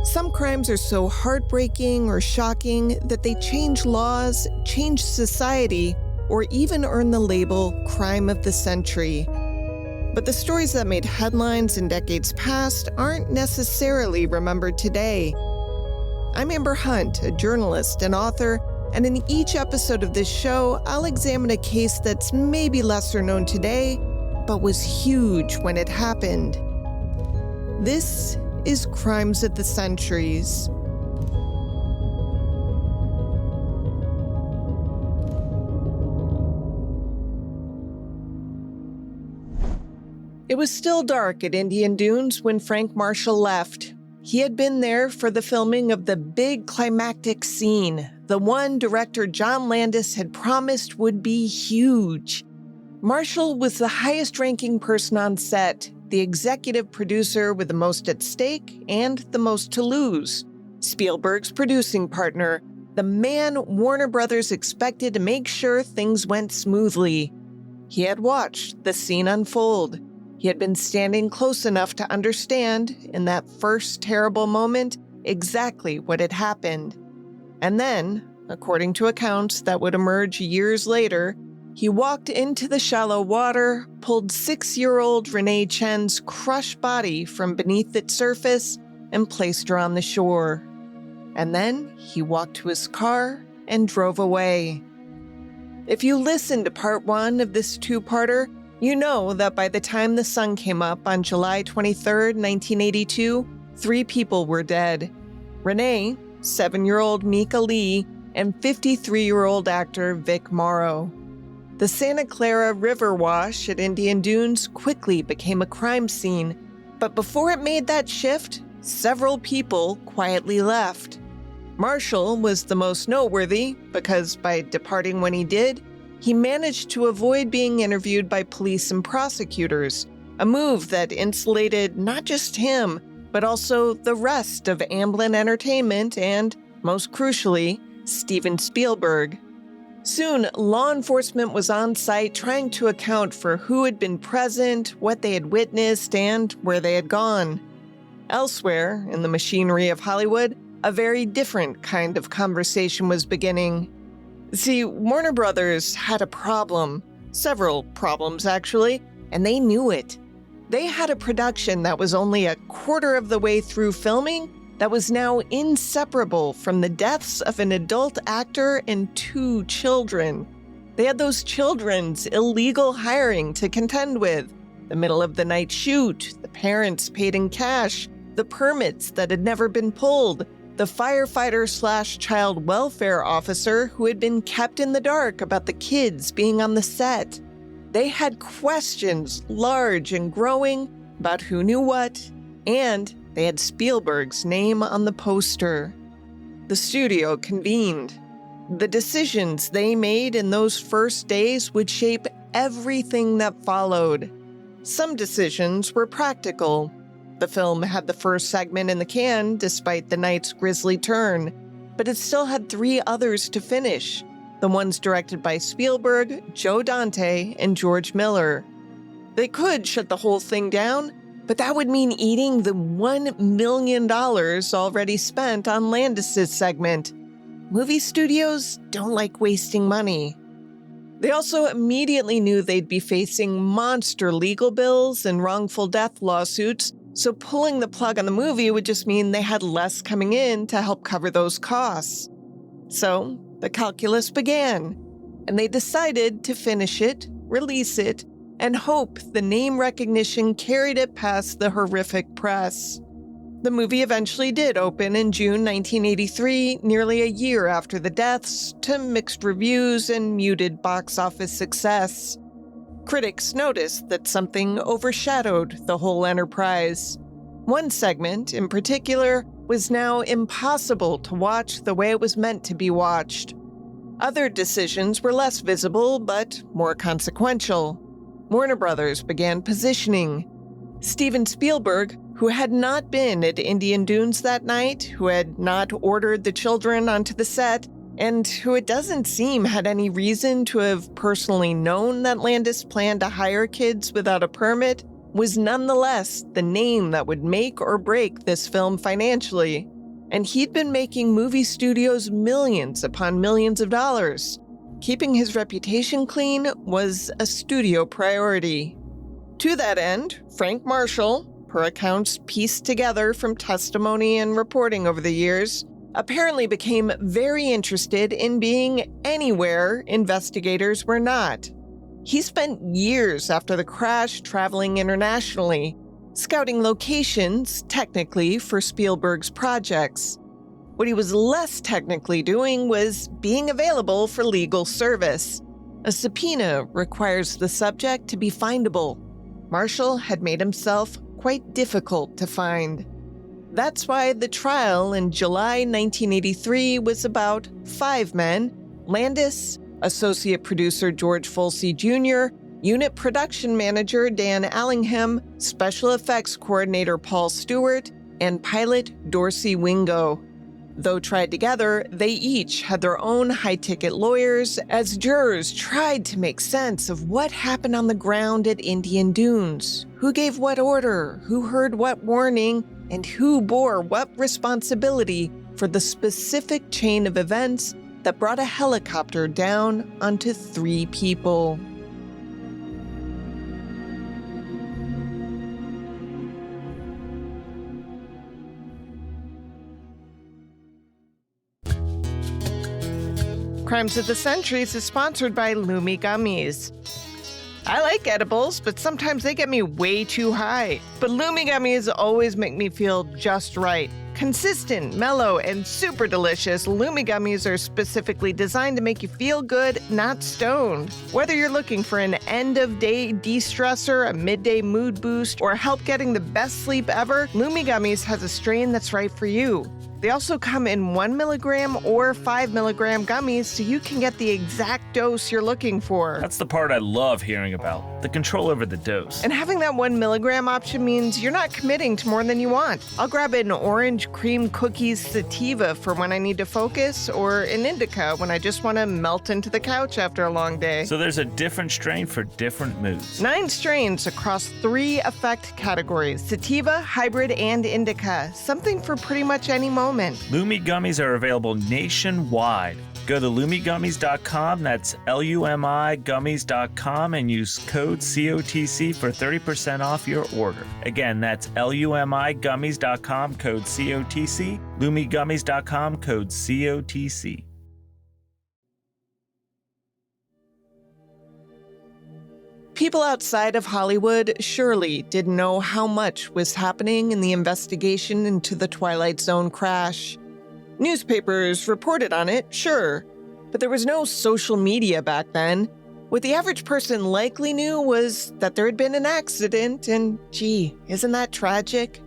Some crimes are so heartbreaking or shocking that they change laws, change society, or even earn the label crime of the century. But the stories that made headlines in decades past aren't necessarily remembered today. I'm Amber Hunt, a journalist and author, and in each episode of this show, I'll examine a case that's maybe lesser known today, but was huge when it happened. This is Crimes of the Centuries. It was still dark at Indian Dunes when Frank Marshall left. He had been there for the filming of the big climactic scene, the one director John Landis had promised would be huge. Marshall was the highest-ranking person on set, the executive producer with the most at stake and the most to lose, Spielberg's producing partner, the man Warner Brothers expected to make sure things went smoothly. He had watched the scene unfold. He had been standing close enough to understand, in that first terrible moment, exactly what had happened. And then, according to accounts that would emerge years later, he walked into the shallow water, pulled 6-year-old Renee Chen's crushed body from beneath its surface, and placed her on the shore. And then he walked to his car and drove away. If you listened to part 1 of this two-parter, you know that by the time the sun came up on July 23, 1982, 3 people were dead. Renee, 7-year-old Mika Lee, and 53-year-old actor Vic Morrow. The Santa Clara River wash at Indian Dunes quickly became a crime scene, but before it made that shift, several people quietly left. Marshall was the most noteworthy because by departing when he did, he managed to avoid being interviewed by police and prosecutors, a move that insulated not just him, but also the rest of Amblin Entertainment and, most crucially, Steven Spielberg. Soon, law enforcement was on site trying to account for who had been present, what they had witnessed, and where they had gone. Elsewhere, in the machinery of Hollywood, a very different kind of conversation was beginning. See, Warner Brothers had a problem, several problems actually, and they knew it. They had a production that was only a quarter of the way through filming that was now inseparable from the deaths of an adult actor and 2 children. They had those children's illegal hiring to contend with, the middle-of-the-night shoot, the parents paid in cash, the permits that had never been pulled, the firefighter/child welfare officer who had been kept in the dark about the kids being on the set. They had questions, large and growing, about who knew what, and they had Spielberg's name on the poster. The studio convened. The decisions they made in those first days would shape everything that followed. Some decisions were practical. The film had the first segment in the can despite the night's grisly turn, but it still had 3 others to finish, the ones directed by Spielberg, Joe Dante, and George Miller. They could shut the whole thing down, but that would mean eating the $1 million already spent on Landis's segment. Movie studios don't like wasting money. They also immediately knew they'd be facing monster legal bills and wrongful death lawsuits, so pulling the plug on the movie would just mean they had less coming in to help cover those costs. So the calculus began, and they decided to finish it, release it, and hope the name recognition carried it past the horrific press. The movie eventually did open in June 1983, nearly a year after the deaths, to mixed reviews and muted box office success. Critics noticed that something overshadowed the whole enterprise. One segment, in particular, was now impossible to watch the way it was meant to be watched. Other decisions were less visible, but more consequential. Warner Brothers began positioning. Steven Spielberg, who had not been at Indian Dunes that night, who had not ordered the children onto the set, and who it doesn't seem had any reason to have personally known that Landis planned to hire kids without a permit, was nonetheless the name that would make or break this film financially. and he'd been making movie studios millions upon millions of dollars. Keeping his reputation clean was a studio priority. To that end, Frank Marshall, per accounts pieced together from testimony and reporting over the years, apparently became very interested in being anywhere investigators were not. He spent years after the crash traveling internationally, scouting locations, technically, for Spielberg's projects. What he was less technically doing was being available for legal service. A subpoena requires the subject to be findable. Marshall had made himself quite difficult to find. That's why the trial in July 1983 was about 5 men: Landis, associate producer George Folsey Jr., unit production manager Dan Allingham, special effects coordinator Paul Stewart, and pilot Dorsey Wingo. Though tried together, they each had their own high-ticket lawyers as jurors tried to make sense of what happened on the ground at Indian Dunes, who gave what order, who heard what warning, and who bore what responsibility for the specific chain of events that brought a helicopter down onto 3 people. Crimes of the Centuries is sponsored by Lumi Gummies. I like edibles, but sometimes they get me way too high. But Lumi Gummies always make me feel just right. Consistent, mellow, and super delicious, Lumi Gummies are specifically designed to make you feel good, not stoned. Whether you're looking for an end-of-day de-stressor, a midday mood boost, or help getting the best sleep ever, Lumi Gummies has a strain that's right for you. They also come in 1 milligram or 5 milligram gummies, so you can get the exact dose you're looking for. That's the part I love hearing about, the control over the dose. And having that 1 milligram option means you're not committing to more than you want. I'll grab an orange cream cookies sativa for when I need to focus, or an indica when I just want to melt into the couch after a long day. So there's a different strain for different moods. 9 strains across 3 effect categories: sativa, hybrid, and indica. Something for pretty much any moment. Lumi Gummies are available nationwide. Go to lumigummies.com, that's L-U-M-I gummies.com, and use code COTC for 30% off your order. Again, that's L-U-M-I gummies.com, code COTC, lumigummies.com, code COTC. People outside of Hollywood surely didn't know how much was happening in the investigation into the Twilight Zone crash. Newspapers reported on it, sure, but there was no social media back then. What the average person likely knew was that there had been an accident, and gee, isn't that tragic?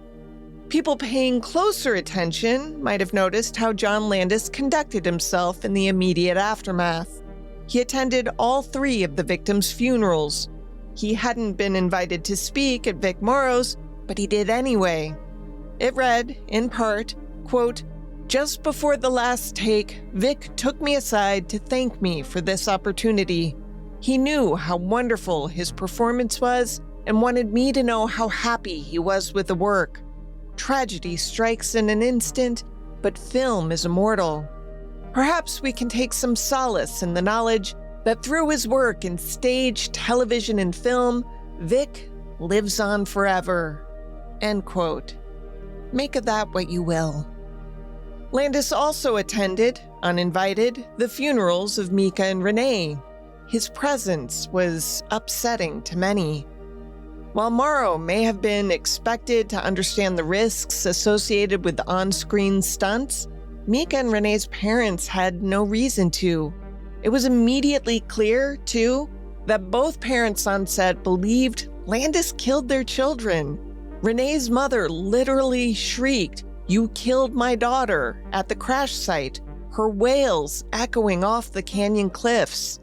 People paying closer attention might have noticed how John Landis conducted himself in the immediate aftermath. He attended all 3 of the victims' funerals. He hadn't been invited to speak at Vic Morrow's, but he did anyway. It read, in part, quote, "Just before the last take, Vic took me aside to thank me for this opportunity. He knew how wonderful his performance was and wanted me to know how happy he was with the work. Tragedy strikes in an instant, but film is immortal. Perhaps we can take some solace in the knowledge that through his work in stage, television, and film, Vic lives on forever." End quote. Make of that what you will. Landis also attended, uninvited, the funerals of Mika and Renee. His presence was upsetting to many. While Morrow may have been expected to understand the risks associated with on-screen stunts, Mika and Renee's parents had no reason to. It was immediately clear, too, that both parents on set believed Landis killed their children. Renee's mother literally shrieked, "You killed my daughter," at the crash site, her wails echoing off the canyon cliffs.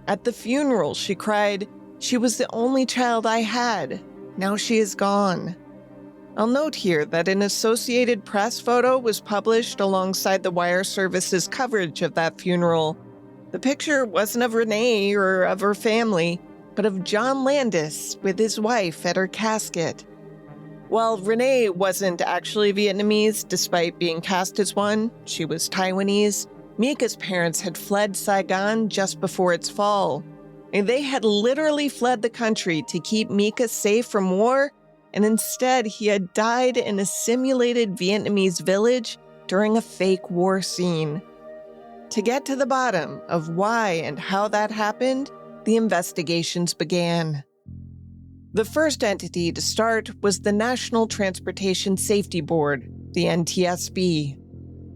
At the funeral, she cried, "She was the only child I had. Now she is gone." I'll note here that an Associated Press photo was published alongside the wire service's coverage of that funeral. The picture wasn't of Renee or of her family, but of John Landis with his wife at her casket. While Renee wasn't actually Vietnamese, despite being cast as one, she was Taiwanese. Mika's parents had fled Saigon just before its fall. And they had literally fled the country to keep Mika safe from war, and instead he had died in a simulated Vietnamese village during a fake war scene. To get to the bottom of why and how that happened, the investigations began. The first entity to start was the National Transportation Safety Board, the NTSB.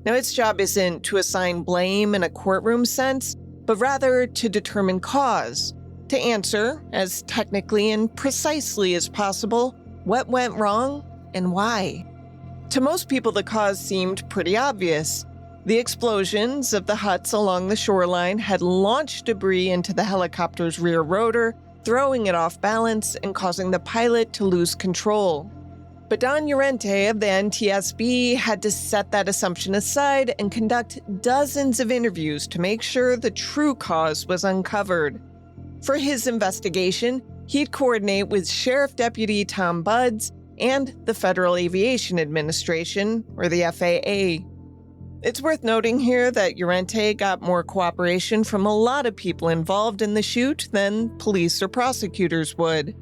Now, its job isn't to assign blame in a courtroom sense, but rather to determine cause, to answer, as technically and precisely as possible, what went wrong and why. To most people, the cause seemed pretty obvious. The explosions of the huts along the shoreline had launched debris into the helicopter's rear rotor, throwing it off balance and causing the pilot to lose control. But Don Llorente of the NTSB had to set that assumption aside and conduct dozens of interviews to make sure the true cause was uncovered. For his investigation, he'd coordinate with Sheriff Deputy Tom Buds and the Federal Aviation Administration, or the FAA. It's worth noting here that Llorente got more cooperation from a lot of people involved in the shoot than police or prosecutors would.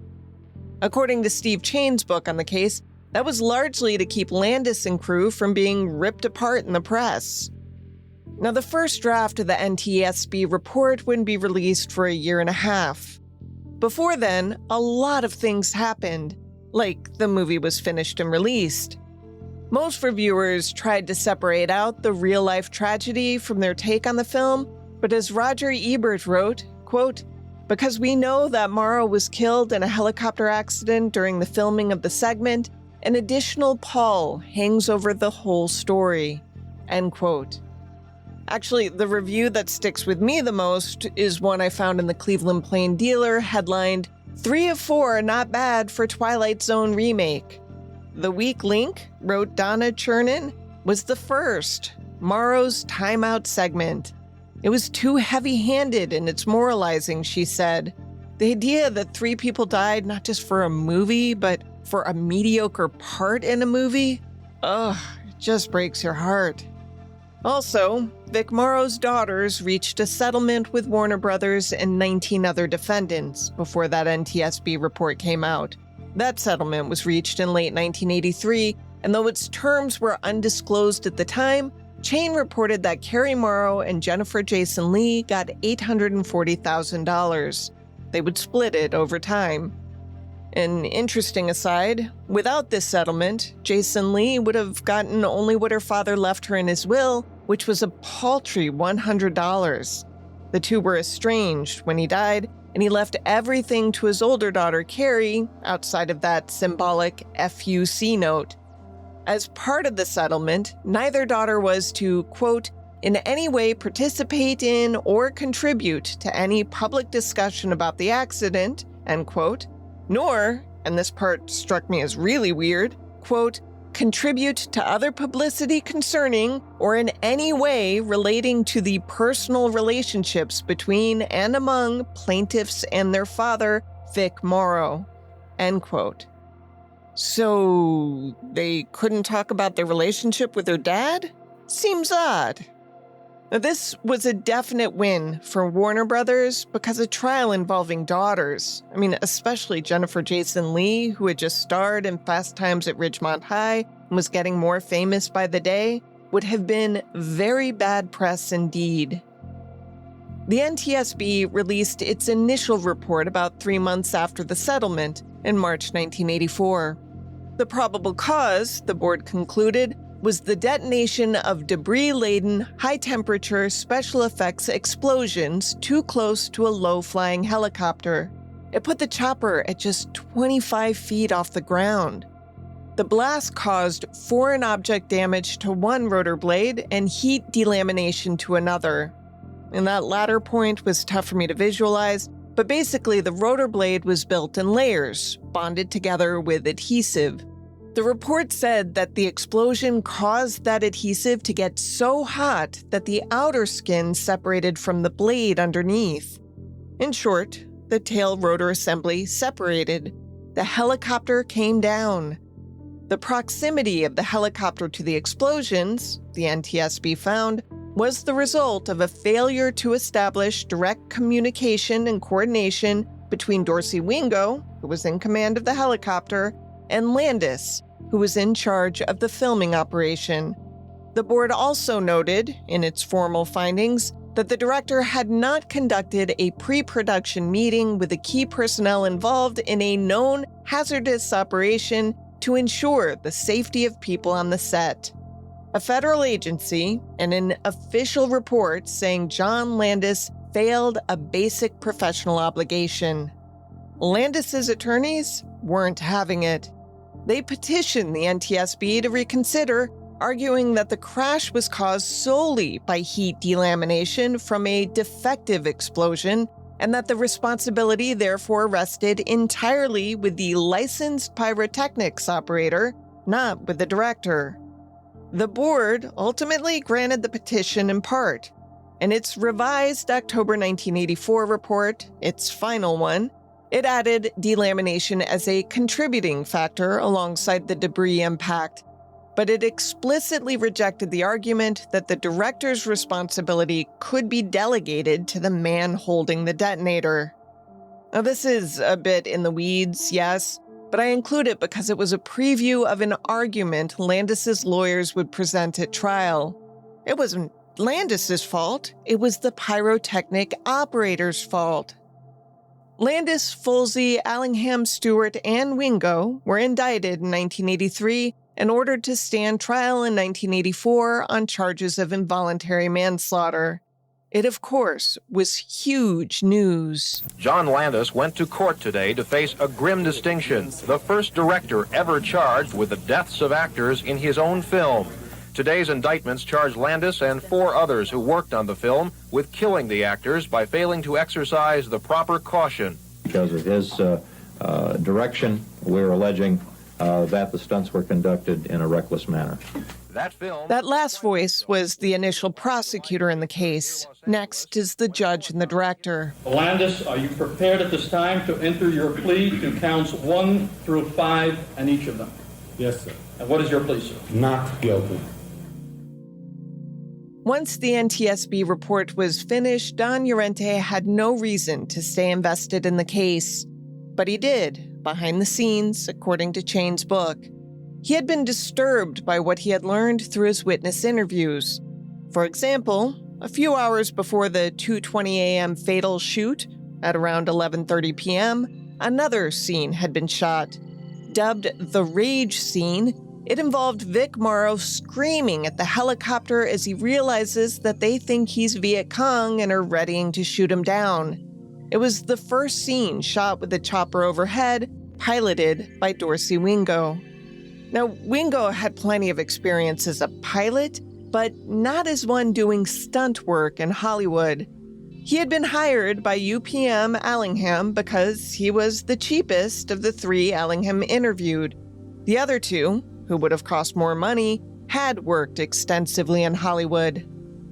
According to Steve Chain's book on the case, that was largely to keep Landis and crew from being ripped apart in the press. Now, the first draft of the NTSB report wouldn't be released for a year and a half. Before then, a lot of things happened, like the movie was finished and released. Most reviewers tried to separate out the real-life tragedy from their take on the film, but as Roger Ebert wrote, quote, "Because we know that Morrow was killed in a helicopter accident during the filming of the segment, an additional pall hangs over the whole story," end quote. Actually, the review that sticks with me the most is one I found in the Cleveland Plain Dealer, headlined, "3 of 4 not bad for Twilight Zone remake." The weak link, wrote Donna Chernin, was the first, Morrow's timeout segment. It was too heavy-handed in its moralizing, she said. The idea that 3 people died not just for a movie, but for a mediocre part in a movie? Ugh, it just breaks your heart. Also, Vic Morrow's daughters reached a settlement with Warner Brothers and 19 other defendants before that NTSB report came out. That settlement was reached in late 1983, and though its terms were undisclosed at the time, Chain reported that Carrie Morrow and Jennifer Jason Leigh got $840,000. They would split it over time. An interesting aside, without this settlement, Jason Leigh would have gotten only what her father left her in his will, which was a paltry $100. The two were estranged when he died, and he left everything to his older daughter, Carrie, outside of that symbolic FUC note. As part of the settlement, neither daughter was to, quote, "in any way participate in or contribute to any public discussion about the accident," end quote, nor, and this part struck me as really weird, quote, "contribute to other publicity concerning or in any way relating to the personal relationships between and among plaintiffs and their father, Vic Morrow," end quote. So they couldn't talk about their relationship with their dad? Seems odd. Now, this was a definite win for Warner Brothers because a trial involving daughters, especially Jennifer Jason Leigh, who had just starred in Fast Times at Ridgemont High and was getting more famous by the day, would have been very bad press indeed. The NTSB released its initial report about 3 months after the settlement in March 1984. The probable cause, the board concluded, was the detonation of debris-laden, high-temperature special effects explosions too close to a low-flying helicopter. It put the chopper at just 25 feet off the ground. The blast caused foreign object damage to one rotor blade and heat delamination to another. And that latter point was tough for me to visualize, but basically the rotor blade was built in layers, bonded together with adhesive. The report said that the explosion caused that adhesive to get so hot that the outer skin separated from the blade underneath. In short, the tail rotor assembly separated. The helicopter came down. The proximity of the helicopter to the explosions, the NTSB found, was the result of a failure to establish direct communication and coordination between Dorsey Wingo, who was in command of the helicopter, and Landis, who was in charge of the filming operation. The board also noted, in its formal findings, that the director had not conducted a pre-production meeting with the key personnel involved in a known hazardous operation to ensure the safety of people on the set. A federal agency and an official report saying John Landis failed a basic professional obligation. Landis's attorneys weren't having it. They petitioned the NTSB to reconsider, arguing that the crash was caused solely by heat delamination from a defective explosion and that the responsibility therefore rested entirely with the licensed pyrotechnics operator, not with the director. The board ultimately granted the petition in part, and its revised October 1984 report, its final one, it added delamination as a contributing factor alongside the debris impact, but it explicitly rejected the argument that the director's responsibility could be delegated to the man holding the detonator. Now, this is a bit in the weeds, yes, but I include it because it was a preview of an argument Landis's lawyers would present at trial. It wasn't Landis's fault, it was the pyrotechnic operator's fault. Landis, Folsey, Allingham, Stewart, and Wingo were indicted in 1983 and ordered to stand trial in 1984 on charges of involuntary manslaughter. It, of course, was huge news. John Landis went to court today to face a grim distinction, the first director ever charged with the deaths of actors in his own film. Today's indictments charge Landis and 4 others who worked on the film with killing the actors by failing to exercise the proper caution. Because of his direction, we're alleging that the stunts were conducted in a reckless manner. That last voice was the initial prosecutor in the case. Next is the judge and the director. Landis, are you prepared at this time to enter your plea to counts 1 through 5 and each of them? Yes, sir. And what is your plea, sir? Not guilty. Once the NTSB report was finished, Don Llorente had no reason to stay invested in the case. But he did, behind the scenes, according to Chain's book. He had been disturbed by what he had learned through his witness interviews. For example, a few hours before the 2:20 a.m. fatal shoot, at around 11:30 p.m., another scene had been shot. Dubbed the rage scene, it involved Vic Morrow screaming at the helicopter as he realizes that they think he's Viet Cong and are readying to shoot him down. It was the first scene shot with the chopper overhead, piloted by Dorsey Wingo. Now, Wingo had plenty of experience as a pilot, but not as one doing stunt work in Hollywood. He had been hired by UPM Allingham because he was the cheapest of the 3 Allingham interviewed. The other 2, who would have cost more money, had worked extensively in Hollywood.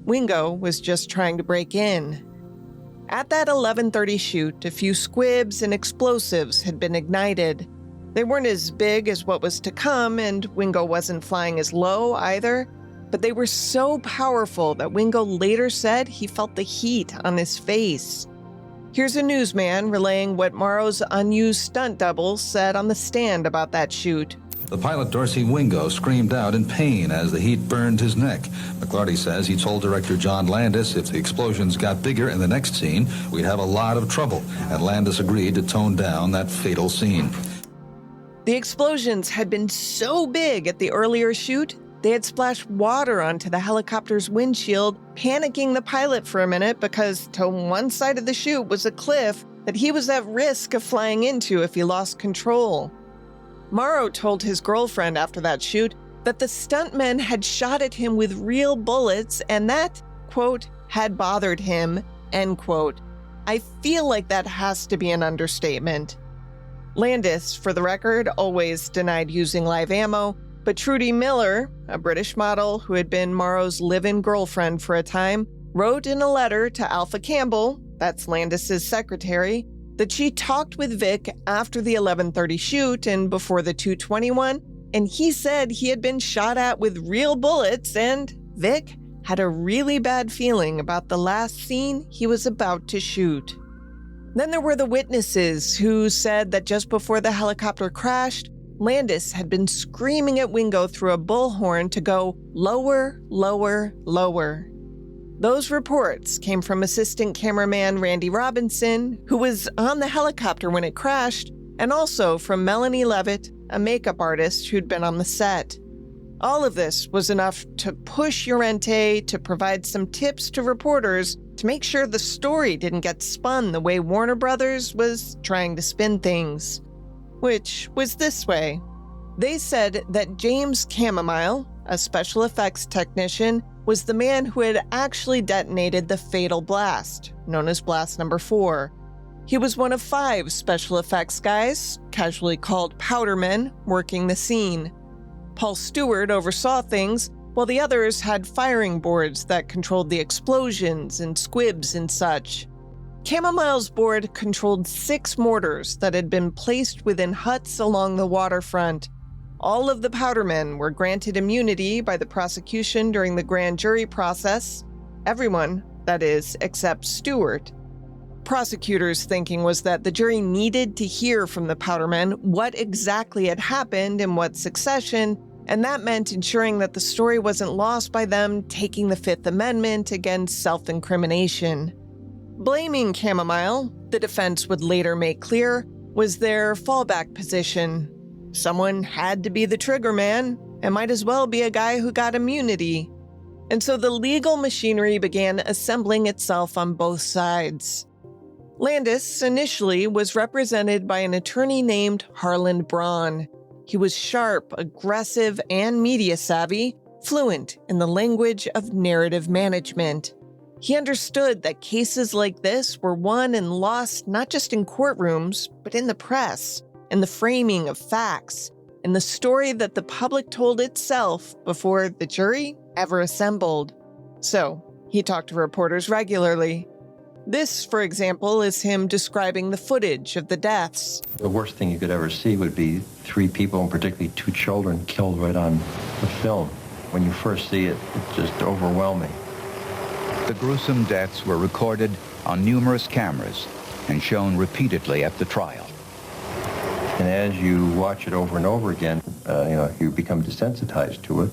Wingo was just trying to break in. At that 11:30 shoot, a few squibs and explosives had been ignited. They weren't as big as what was to come, and Wingo wasn't flying as low either, but they were so powerful that Wingo later said he felt the heat on his face. Here's a newsman relaying what Morrow's unused stunt double said on the stand about that shoot. The pilot Dorsey Wingo screamed out in pain as the heat burned his neck. McClarty says he told director John Landis if the explosions got bigger in the next scene, we'd have a lot of trouble, and Landis agreed to tone down that fatal scene. The explosions had been so big at the earlier shoot, they had splashed water onto the helicopter's windshield, panicking the pilot for a minute because to one side of the chute was a cliff that he was at risk of flying into if he lost control. Morrow told his girlfriend after that shoot that the stuntmen had shot at him with real bullets and that, quote, had bothered him, end quote. I feel like that has to be an understatement. Landis, for the record, always denied using live ammo, but Trudy Miller, a British model who had been Morrow's live-in girlfriend for a time, wrote in a letter to Alpha Campbell, that's Landis's secretary, that she talked with Vic after the 11:30 shoot and before the 2:21 and he said he had been shot at with real bullets, and Vic had a really bad feeling about the last scene he was about to shoot. Then there were the witnesses who said that just before the helicopter crashed, Landis had been screaming at Wingo through a bullhorn to go lower, lower, lower. Those reports came from assistant cameraman Randy Robinson, who was on the helicopter when it crashed, and also from Melanie Levitt, a makeup artist who'd been on the set. All of this was enough to push Llorente to provide some tips to reporters to make sure the story didn't get spun the way Warner Brothers was trying to spin things. Which was this way. They said that James Chamomile, a special effects technician, was the man who had actually detonated the fatal blast, known as Blast Number 4. He was one of 5 special effects guys, casually called powdermen, working the scene. Paul Stewart oversaw things, while the others had firing boards that controlled the explosions and squibs and such. Chamomile's board controlled 6 mortars that had been placed within huts along the waterfront. All of the powdermen were granted immunity by the prosecution during the grand jury process. Everyone, that is, except Stewart. Prosecutors' thinking was that the jury needed to hear from the powdermen what exactly had happened in what succession, and that meant ensuring that the story wasn't lost by them taking the Fifth Amendment against self-incrimination. Blaming Chamomile, the defense would later make clear, was their fallback position. Someone had to be the trigger man, and might as well be a guy who got immunity. And so the legal machinery began assembling itself on both sides. Landis initially was represented by an attorney named Harlan Braun. He was sharp, aggressive, and media savvy, fluent in the language of narrative management. He understood that cases like this were won and lost not just in courtrooms, but in the press, in the framing of facts, in the story that the public told itself before the jury ever assembled. So, he talked to reporters regularly. This, for example, is him describing the footage of the deaths. The worst thing you could ever see would be 3 people, and particularly 2 children, killed right on the film. When you first see it, it's just overwhelming. The gruesome deaths were recorded on numerous cameras and shown repeatedly at the trial. And as you watch it over and over again, you become desensitized to it,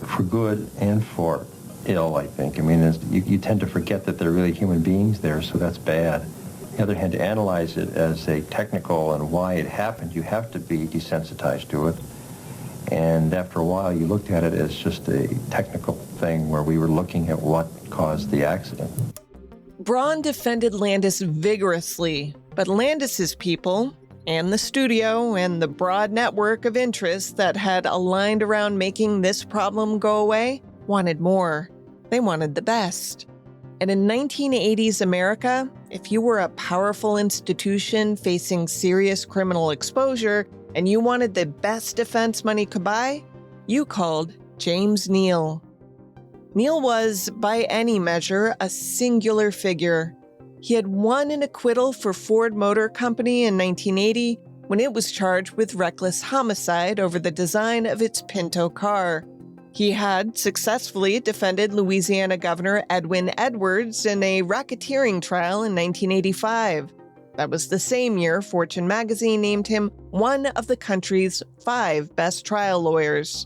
for good and for ill, I think. I mean, you tend to forget that they're really human beings there, so that's bad. On the other hand, to analyze it as a technical and why it happened, you have to be desensitized to it. And after a while, you looked at it as just a technical thing where we were looking at what caused the accident. Braun defended Landis vigorously, but Landis's people, and the studio, and the broad network of interests that had aligned around making this problem go away, wanted more. They wanted the best. And in 1980s America, if you were a powerful institution facing serious criminal exposure and you wanted the best defense money could buy, you called James Neal. Neal was, by any measure, a singular figure. He had won an acquittal for Ford Motor Company in 1980 when it was charged with reckless homicide over the design of its Pinto car. He had successfully defended Louisiana Governor Edwin Edwards in a racketeering trial in 1985. That was the same year Fortune magazine named him one of the country's 5 best trial lawyers.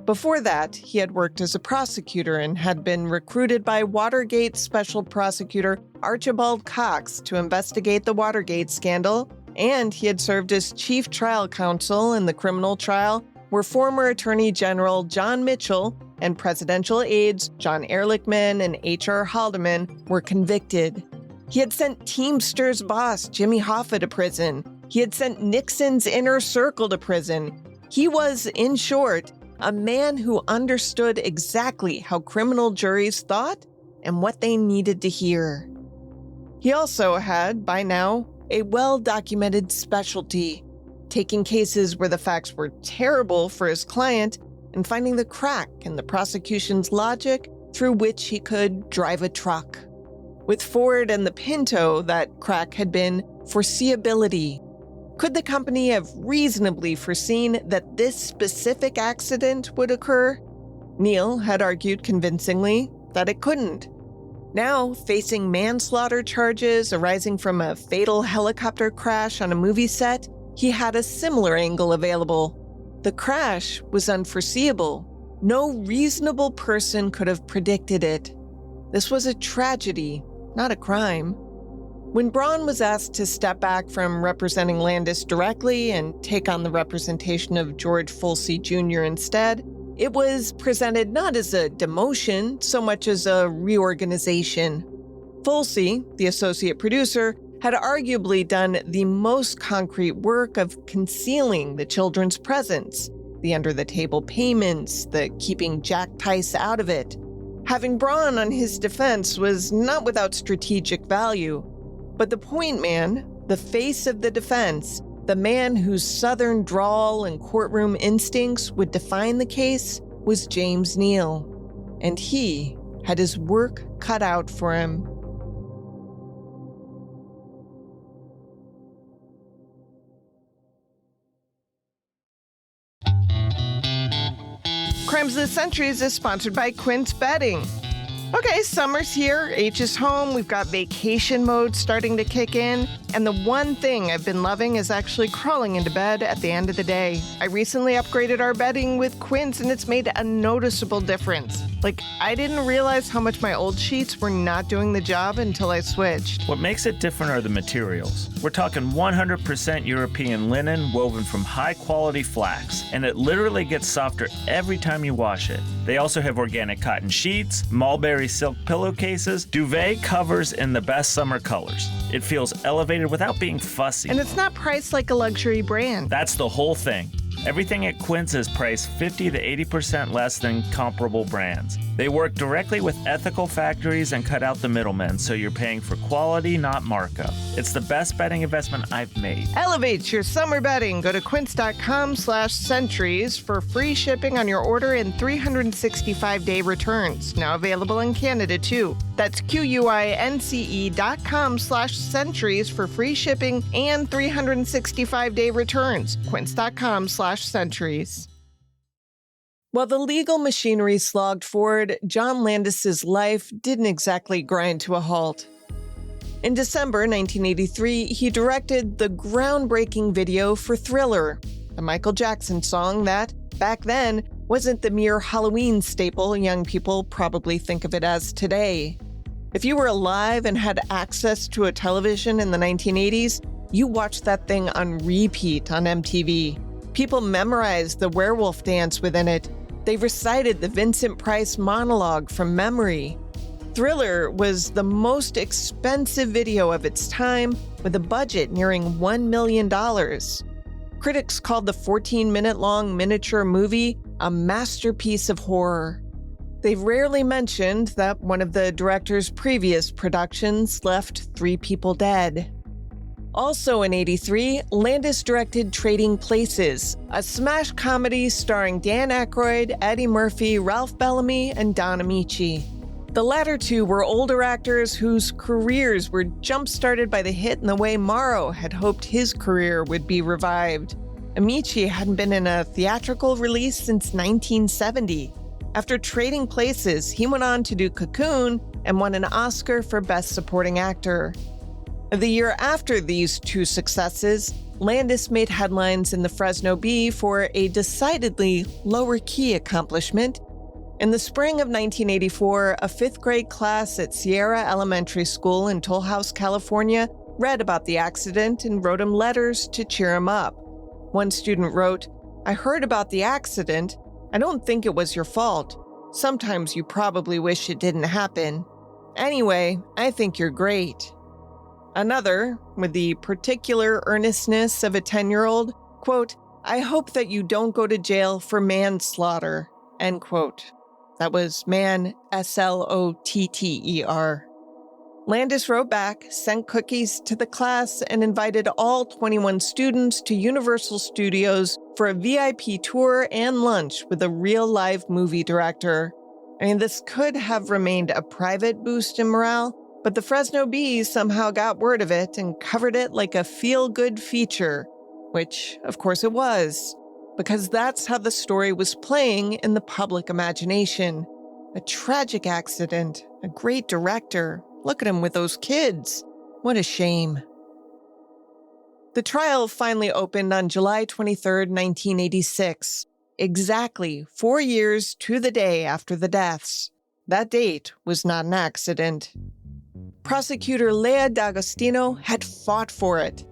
Before that, he had worked as a prosecutor and had been recruited by Watergate Special Prosecutor Archibald Cox to investigate the Watergate scandal, and he had served as chief trial counsel in the criminal trial where former Attorney General John Mitchell and presidential aides John Ehrlichman and H.R. Haldeman were convicted. He had sent Teamsters boss Jimmy Hoffa to prison. He had sent Nixon's inner circle to prison. He was, in short, a man who understood exactly how criminal juries thought and what they needed to hear. He also had, by now, a well-documented specialty, taking cases where the facts were terrible for his client and finding the crack in the prosecution's logic through which he could drive a truck. With Ford and the Pinto, that crack had been foreseeability. Could the company have reasonably foreseen that this specific accident would occur? Neal had argued convincingly that it couldn't. Now, facing manslaughter charges arising from a fatal helicopter crash on a movie set, he had a similar angle available. The crash was unforeseeable. No reasonable person could have predicted it. This was a tragedy, not a crime. When Braun was asked to step back from representing Landis directly and take on the representation of George Folsey Jr. instead, it was presented not as a demotion so much as a reorganization. Folsey, the associate producer, had arguably done the most concrete work of concealing the children's presence, the under-the-table payments, the keeping Jack Tice out of it. Having Braun on his defense was not without strategic value. But the point man, the face of the defense, the man whose southern drawl and courtroom instincts would define the case, was James Neal. And he had his work cut out for him. Crimes of the Centuries is sponsored by Quince Bedding. Okay, summer's here, H is home, we've got vacation mode starting to kick in, and the one thing I've been loving is actually crawling into bed at the end of the day. I recently upgraded our bedding with Quince, and it's made a noticeable difference. Like, I didn't realize how much my old sheets were not doing the job until I switched. What makes it different are the materials. We're talking 100% European linen woven from high-quality flax, and it literally gets softer every time you wash it. They also have organic cotton sheets, mulberry silk pillowcases, duvet covers in the best summer colors. It feels elevated without being fussy. And it's not priced like a luxury brand. That's the whole thing. Everything at Quince is priced 50 to 80% less than comparable brands. They work directly with ethical factories and cut out the middlemen, so you're paying for quality, not markup. It's the best bedding investment I've made. Elevate your summer bedding. Go to quince.com/centuries for free shipping on your order and 365-day returns. Now available in Canada, too. That's QUINCE.com/centuries for free shipping and 365-day returns. Quince.com/centuries. While the legal machinery slogged forward, John Landis's life didn't exactly grind to a halt. In December 1983, he directed the groundbreaking video for Thriller, the Michael Jackson song that, back then, wasn't the mere Halloween staple young people probably think of it as today. If you were alive and had access to a television in the 1980s, you watched that thing on repeat on MTV. People memorized the werewolf dance within it. They recited the Vincent Price monologue from memory. Thriller was the most expensive video of its time, with a budget nearing $1 million. Critics called the 14-minute-long miniature movie a masterpiece of horror. They've rarely mentioned that one of the director's previous productions left 3 people dead. Also in '83, Landis directed Trading Places, a smash comedy starring Dan Aykroyd, Eddie Murphy, Ralph Bellamy, and Don Amici. The latter two were older actors whose careers were jump-started by the hit in the way Morrow had hoped his career would be revived. Amici hadn't been in a theatrical release since 1970. After Trading Places, he went on to do Cocoon and won an Oscar for Best Supporting Actor. The year after these two successes, Landis made headlines in the Fresno Bee for a decidedly lower-key accomplishment. In the spring of 1984, a 5th grade class at Sierra Elementary School in Toll House, California, read about the accident and wrote him letters to cheer him up. One student wrote, "I heard about the accident. I don't think it was your fault. Sometimes you probably wish it didn't happen. Anyway, I think you're great." Another, with the particular earnestness of a 10-year-old, quote, "I hope that you don't go to jail for manslaughter," end quote. That was man, S-L-O-T-T-E-R. Landis wrote back, sent cookies to the class, and invited all 21 students to Universal Studios for a VIP tour and lunch with a real live movie director. I mean, this could have remained a private boost in morale, but the Fresno Bee somehow got word of it and covered it like a feel-good feature. which, of course, it was, because that's how the story was playing in the public imagination. A tragic accident, a great director. Look at him with those kids. What a shame. The trial finally opened on July 23, 1986, exactly 4 years to the day after the deaths. That date was not an accident. Prosecutor Lea D'Agostino had fought for it.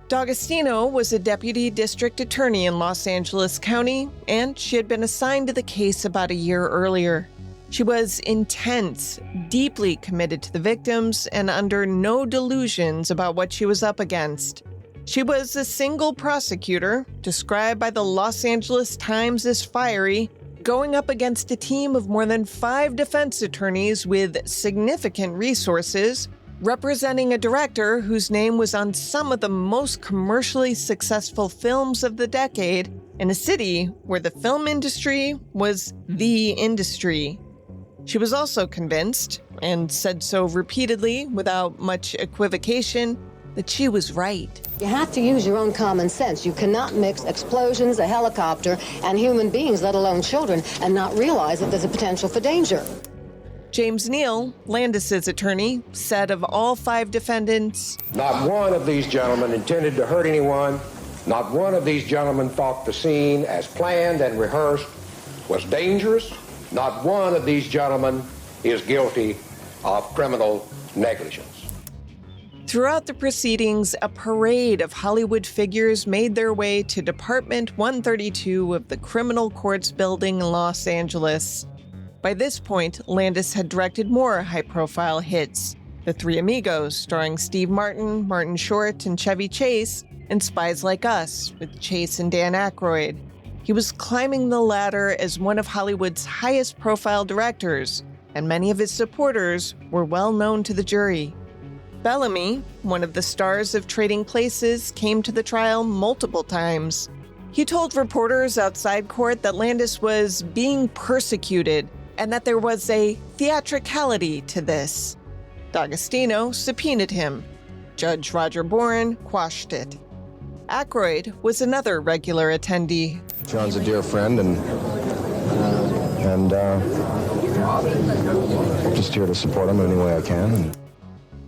D'Agostino was a deputy district attorney in Los Angeles County, and she had been assigned to the case about a year earlier. She was intense, deeply committed to the victims, and under no delusions about what she was up against. She was a single prosecutor, described by the Los Angeles Times as fiery, going up against a team of more than 5 defense attorneys with significant resources, representing a director whose name was on some of the most commercially successful films of the decade, in a city where the film industry was the industry. She was also convinced, and said so repeatedly without much equivocation, that she was right. You have to use your own common sense. You cannot mix explosions, a helicopter, and human beings, let alone children, and not realize that there's a potential for danger. James Neal, Landis's attorney, said of all 5 defendants, "Not one of these gentlemen intended to hurt anyone. Not one of these gentlemen thought the scene, as planned and rehearsed, was dangerous. Not one of these gentlemen is guilty of criminal negligence." Throughout the proceedings, a parade of Hollywood figures made their way to Department 132 of the Criminal Courts building in Los Angeles. By this point, Landis had directed more high-profile hits: The Three Amigos, starring Steve Martin, Martin Short, and Chevy Chase, and Spies Like Us, with Chase and Dan Aykroyd. He was climbing the ladder as one of Hollywood's highest-profile directors, and many of his supporters were well known to the jury. Bellamy, one of the stars of Trading Places, came to the trial multiple times. He told reporters outside court that Landis was being persecuted and that there was a theatricality to this. D'Agostino subpoenaed him. Judge Roger Boren quashed it. Aykroyd was another regular attendee. John's a dear friend, and just here to support him any way I can.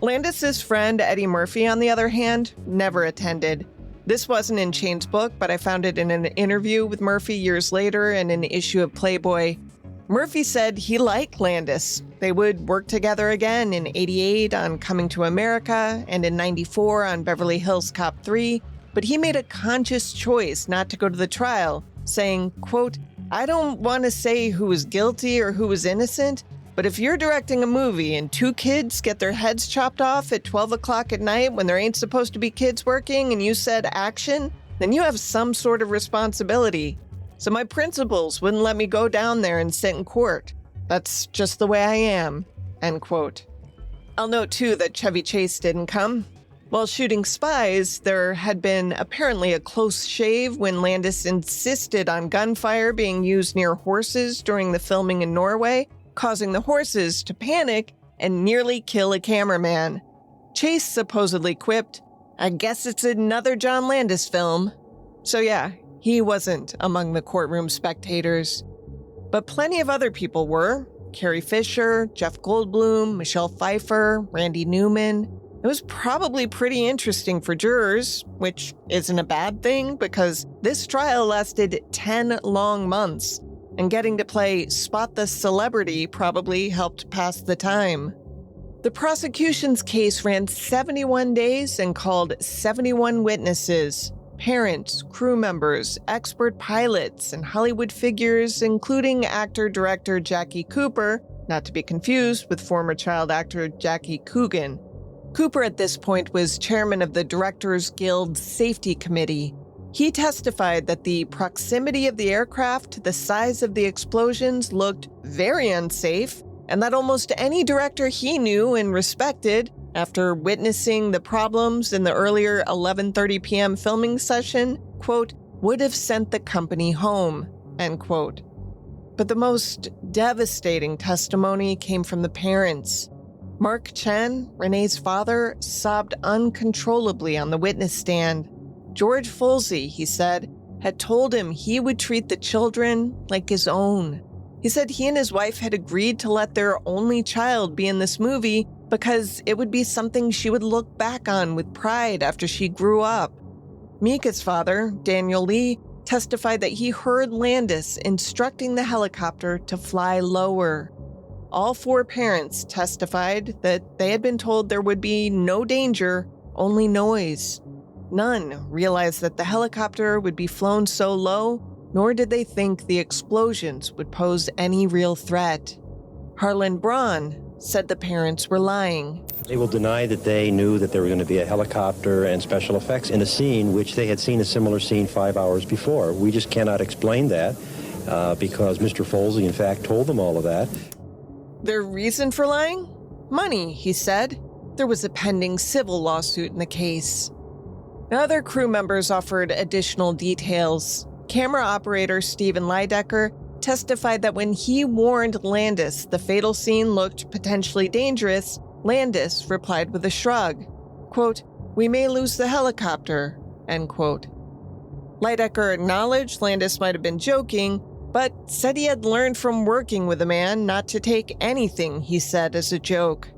Landis's friend Eddie Murphy, on the other hand, never attended. This wasn't in Chain's book, but I found it in an interview with Murphy years later in an issue of Playboy. Murphy said he liked Landis. They would work together again in '88 on Coming to America and in '94 on Beverly Hills Cop 3, but he made a conscious choice not to go to the trial, saying, quote, "I don't want to say who was guilty or who was innocent, but if you're directing a movie and 2 kids get their heads chopped off at 12 o'clock at night when there ain't supposed to be kids working and you said action, then you have some sort of responsibility. So my principals wouldn't let me go down there and sit in court. That's just the way I am," end quote. I'll note too that Chevy Chase didn't come. While shooting Spies, there had been apparently a close shave when Landis insisted on gunfire being used near horses during the filming in Norway, causing the horses to panic and nearly kill a cameraman. Chase supposedly quipped, "I guess it's another John Landis film." So yeah, he wasn't among the courtroom spectators. But plenty of other people were. Carrie Fisher, Jeff Goldblum, Michelle Pfeiffer, Randy Newman. It was probably pretty interesting for jurors, which isn't a bad thing because this trial lasted 10 long months. And getting to play Spot the Celebrity probably helped pass the time. The prosecution's case ran 71 days and called 71 witnesses, parents, crew members, expert pilots, and Hollywood figures, including actor-director Jackie Cooper, not to be confused with former child actor Jackie Coogan. Cooper at this point was chairman of the Directors Guild Safety Committee. He testified that the proximity of the aircraft to the size of the explosions looked very unsafe, and that almost any director he knew and respected, after witnessing the problems in the earlier 11:30 p.m. filming session, quote, would have sent the company home, end quote. But the most devastating testimony came from the parents. Mark Chen, Renee's father, sobbed uncontrollably on the witness stand. George Folsey, he said, had told him he would treat the children like his own. He said he and his wife had agreed to let their only child be in this movie because it would be something she would look back on with pride after she grew up. Mika's father, Daniel Lee, testified that he heard Landis instructing the helicopter to fly lower. All 4 parents testified that they had been told there would be no danger, only noise. None realized that the helicopter would be flown so low, nor did they think the explosions would pose any real threat. Harlan Braun said the parents were lying. They will deny that they knew that there were going to be a helicopter and special effects in a scene which they had seen a similar scene 5 hours before. We just cannot explain that because Mr. Folsey, in fact, told them all of that. Their reason for lying? Money, he said. There was a pending civil lawsuit in the case. Other crew members offered additional details. Camera operator Stephen Lydecker testified that when he warned Landis the fatal scene looked potentially dangerous, Landis replied with a shrug. Quote, "We may lose the helicopter," end quote. Lydecker acknowledged Landis might have been joking, but said he had learned from working with the man not to take anything he said as a joke.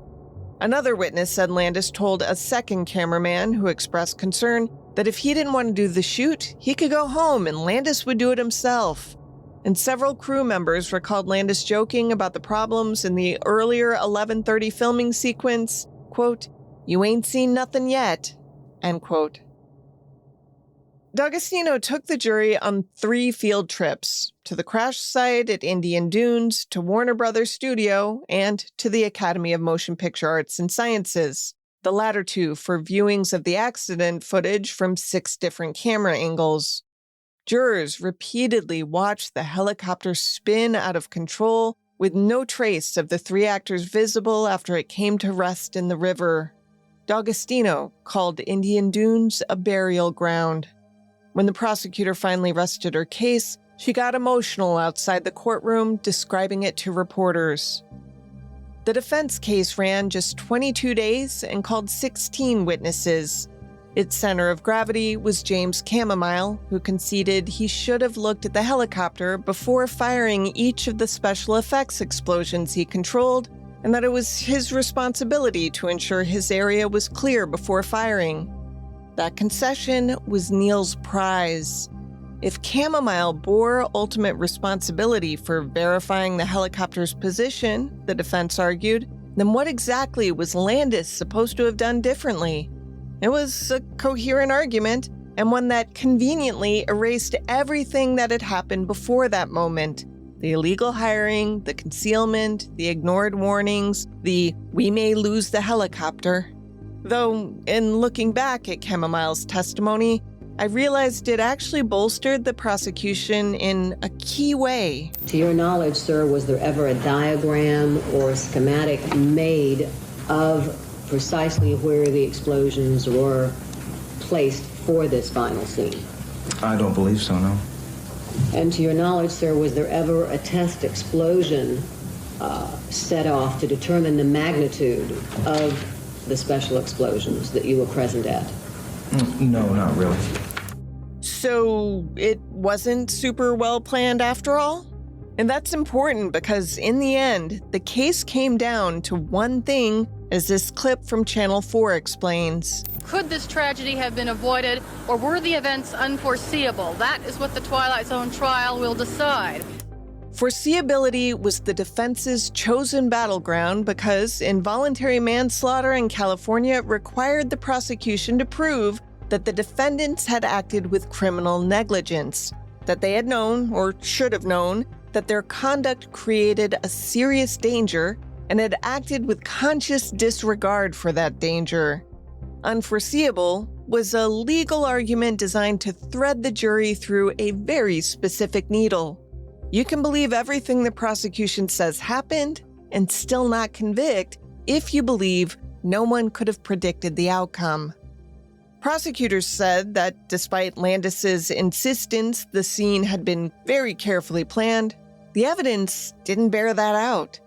Another witness said Landis told a second cameraman who expressed concern that if he didn't want to do the shoot, he could go home and Landis would do it himself. And several crew members recalled Landis joking about the problems in the earlier 11:30 filming sequence, quote, "You ain't seen nothing yet," end quote. D'Agostino took the jury on 3 field trips, to the crash site at Indian Dunes, to Warner Brothers Studio, and to the Academy of Motion Picture Arts and Sciences, the latter 2 for viewings of the accident footage from 6 different camera angles. Jurors repeatedly watched the helicopter spin out of control with no trace of the 3 actors visible after it came to rest in the river. D'Agostino called Indian Dunes a burial ground. When the prosecutor finally rested her case, she got emotional outside the courtroom, describing it to reporters. The defense case ran just 22 days and called 16 witnesses. Its center of gravity was James Camomile, who conceded he should have looked at the helicopter before firing each of the special effects explosions he controlled, and that it was his responsibility to ensure his area was clear before firing. That concession was Neil's prize. If Camomile bore ultimate responsibility for verifying the helicopter's position, the defense argued, then what exactly was Landis supposed to have done differently? It was a coherent argument, and one that conveniently erased everything that had happened before that moment. The illegal hiring, the concealment, the ignored warnings, the "we may lose the helicopter." Though, in looking back at Camomile's testimony, I realized it actually bolstered the prosecution in a key way. To your knowledge, sir, was there ever a diagram or a schematic made of precisely where the explosions were placed for this final scene? I don't believe so, no. And to your knowledge, sir, was there ever a test explosion set off to determine the magnitude of the special explosions that you were present at? No, not really. So it wasn't super well planned after all? And that's important because in the end, the case came down to one thing, as this clip from Channel 4 explains. Could this tragedy have been avoided, or were the events unforeseeable? That is what the Twilight Zone trial will decide. Foreseeability was the defense's chosen battleground because involuntary manslaughter in California required the prosecution to prove that the defendants had acted with criminal negligence, that they had known, or should have known, that their conduct created a serious danger and had acted with conscious disregard for that danger. Unforeseeable was a legal argument designed to thread the jury through a very specific needle. You can believe everything the prosecution says happened and still not convict if you believe no one could have predicted the outcome. Prosecutors said that despite Landis's insistence the scene had been very carefully planned, the evidence didn't bear that out.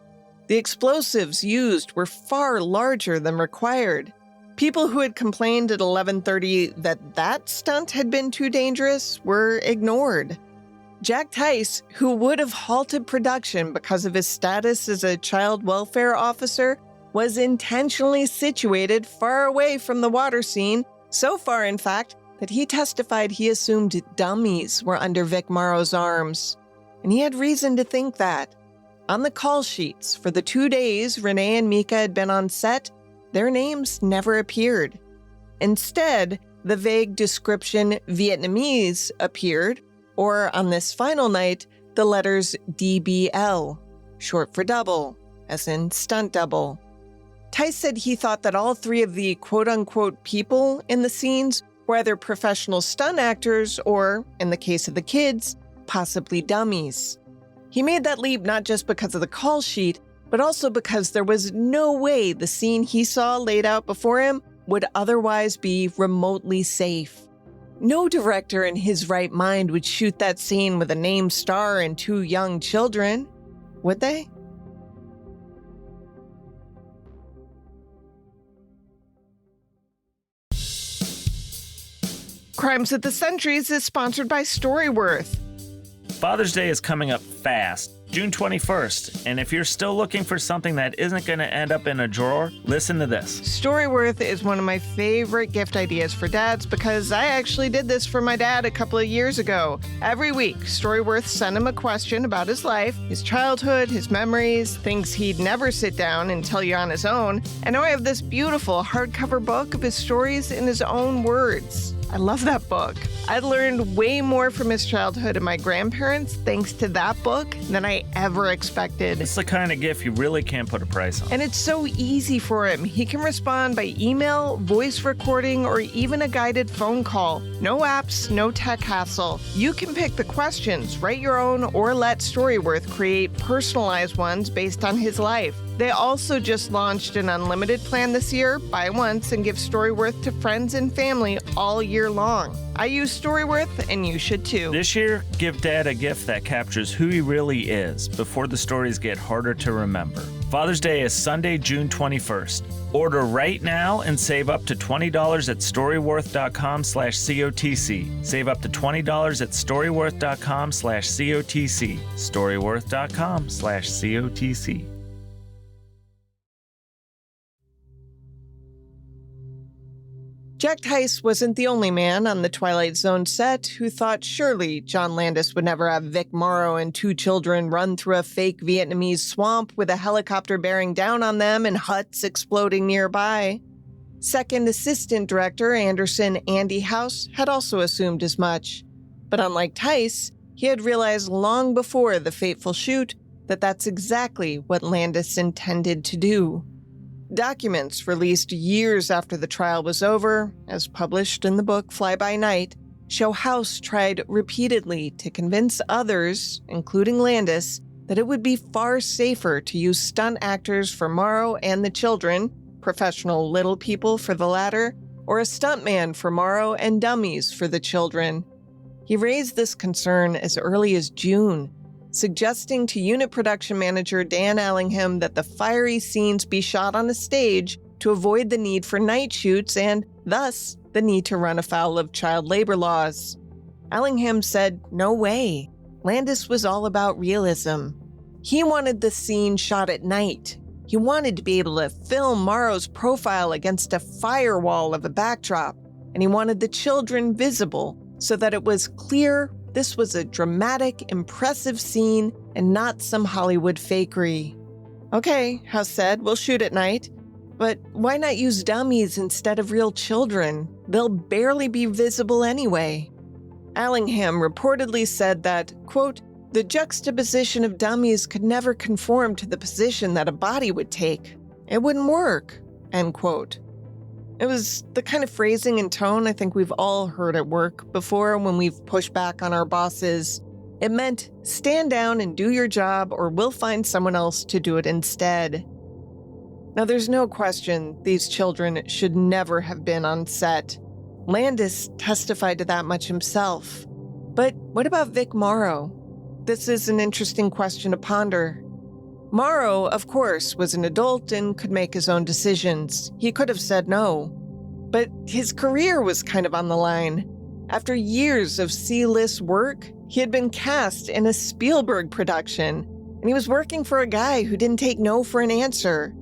The explosives used were far larger than required. People who had complained at 11:30 that stunt had been too dangerous were ignored. Jack Tice, who would have halted production because of his status as a child welfare officer, was intentionally situated far away from the water scene, so far, in fact, that he testified he assumed dummies were under Vic Morrow's arms. And he had reason to think that. On the call sheets for the 2 days Renee and Mika had been on set, their names never appeared. Instead, the vague description Vietnamese appeared, or on this final night, the letters DBL, short for double, as in stunt double. Tice said he thought that all three of the quote-unquote people in the scenes were either professional stunt actors or, in the case of the kids, possibly dummies. He made that leap not just because of the call sheet, but also because there was no way the scene he saw laid out before him would otherwise be remotely safe. No director in his right mind would shoot that scene with a named star and 2 young children, would they? Crimes of the Centuries is sponsored by Storyworth. Father's Day is coming up fast, June 21st, and if you're still looking for something that isn't going to end up in a drawer, listen to this. Storyworth is one of my favorite gift ideas for dads because I actually did this for my dad a couple of years ago. Every week, Storyworth sent him a question about his life, his childhood, his memories, things he'd never sit down and tell you on his own, and now I have this beautiful hardcover book of his stories in his own words. I love that book. I learned way more from his childhood and my grandparents thanks to that book than I ever expected. It's the kind of gift you really can't put a price on. And it's so easy for him. He can respond by email, voice recording, or even a guided phone call. No apps, no tech hassle. You can pick the questions, write your own, or let Storyworth create personalized ones based on his life. They also just launched an unlimited plan this year. Buy once and give Storyworth to friends and family all year long. I use Storyworth, and you should too. This year, give Dad a gift that captures who he really is before the stories get harder to remember. Father's Day is Sunday, June 21st. Order right now and save up to $20 at storyworth.com/COTC. Save up to $20 at storyworth.com/COTC. storyworth.com/COTC. Jack Tice wasn't the only man on the Twilight Zone set who thought surely John Landis would never have Vic Morrow and 2 children run through a fake Vietnamese swamp with a helicopter bearing down on them and huts exploding nearby. Second Assistant Director Anderson Andy House had also assumed as much. But unlike Tice, he had realized long before the fateful shoot that that's exactly what Landis intended to do. Documents released years after the trial was over, as published in the book Fly By Night, show House tried repeatedly to convince others, including Landis, that it would be far safer to use stunt actors for Morrow and the children, professional little people for the latter, or a stuntman for Morrow and dummies for the children. He raised this concern as early as June, suggesting to unit production manager Dan Allingham that the fiery scenes be shot on a stage to avoid the need for night shoots and, thus, the need to run afoul of child labor laws. Allingham said, no way. Landis was all about realism. He wanted the scene shot at night. He wanted to be able to film Morrow's profile against a firewall of a backdrop, and he wanted the children visible so that it was clear this was a dramatic, impressive scene and not some Hollywood fakery. Okay, House said, we'll shoot at night. But why not use dummies instead of real children? They'll barely be visible anyway. Allingham reportedly said that, quote, the juxtaposition of dummies could never conform to the position that a body would take. It wouldn't work, end quote. It was the kind of phrasing and tone I think we've all heard at work before when we've pushed back on our bosses. It meant, stand down and do your job or we'll find someone else to do it instead. Now there's no question these children should never have been on set. Landis testified to that much himself. But what about Vic Morrow? This is an interesting question to ponder. Morrow, of course, was an adult and could make his own decisions. He could have said no. But his career was kind of on the line. After years of C-list work, he had been cast in a Spielberg production, and he was working for a guy who didn't take no for an answer.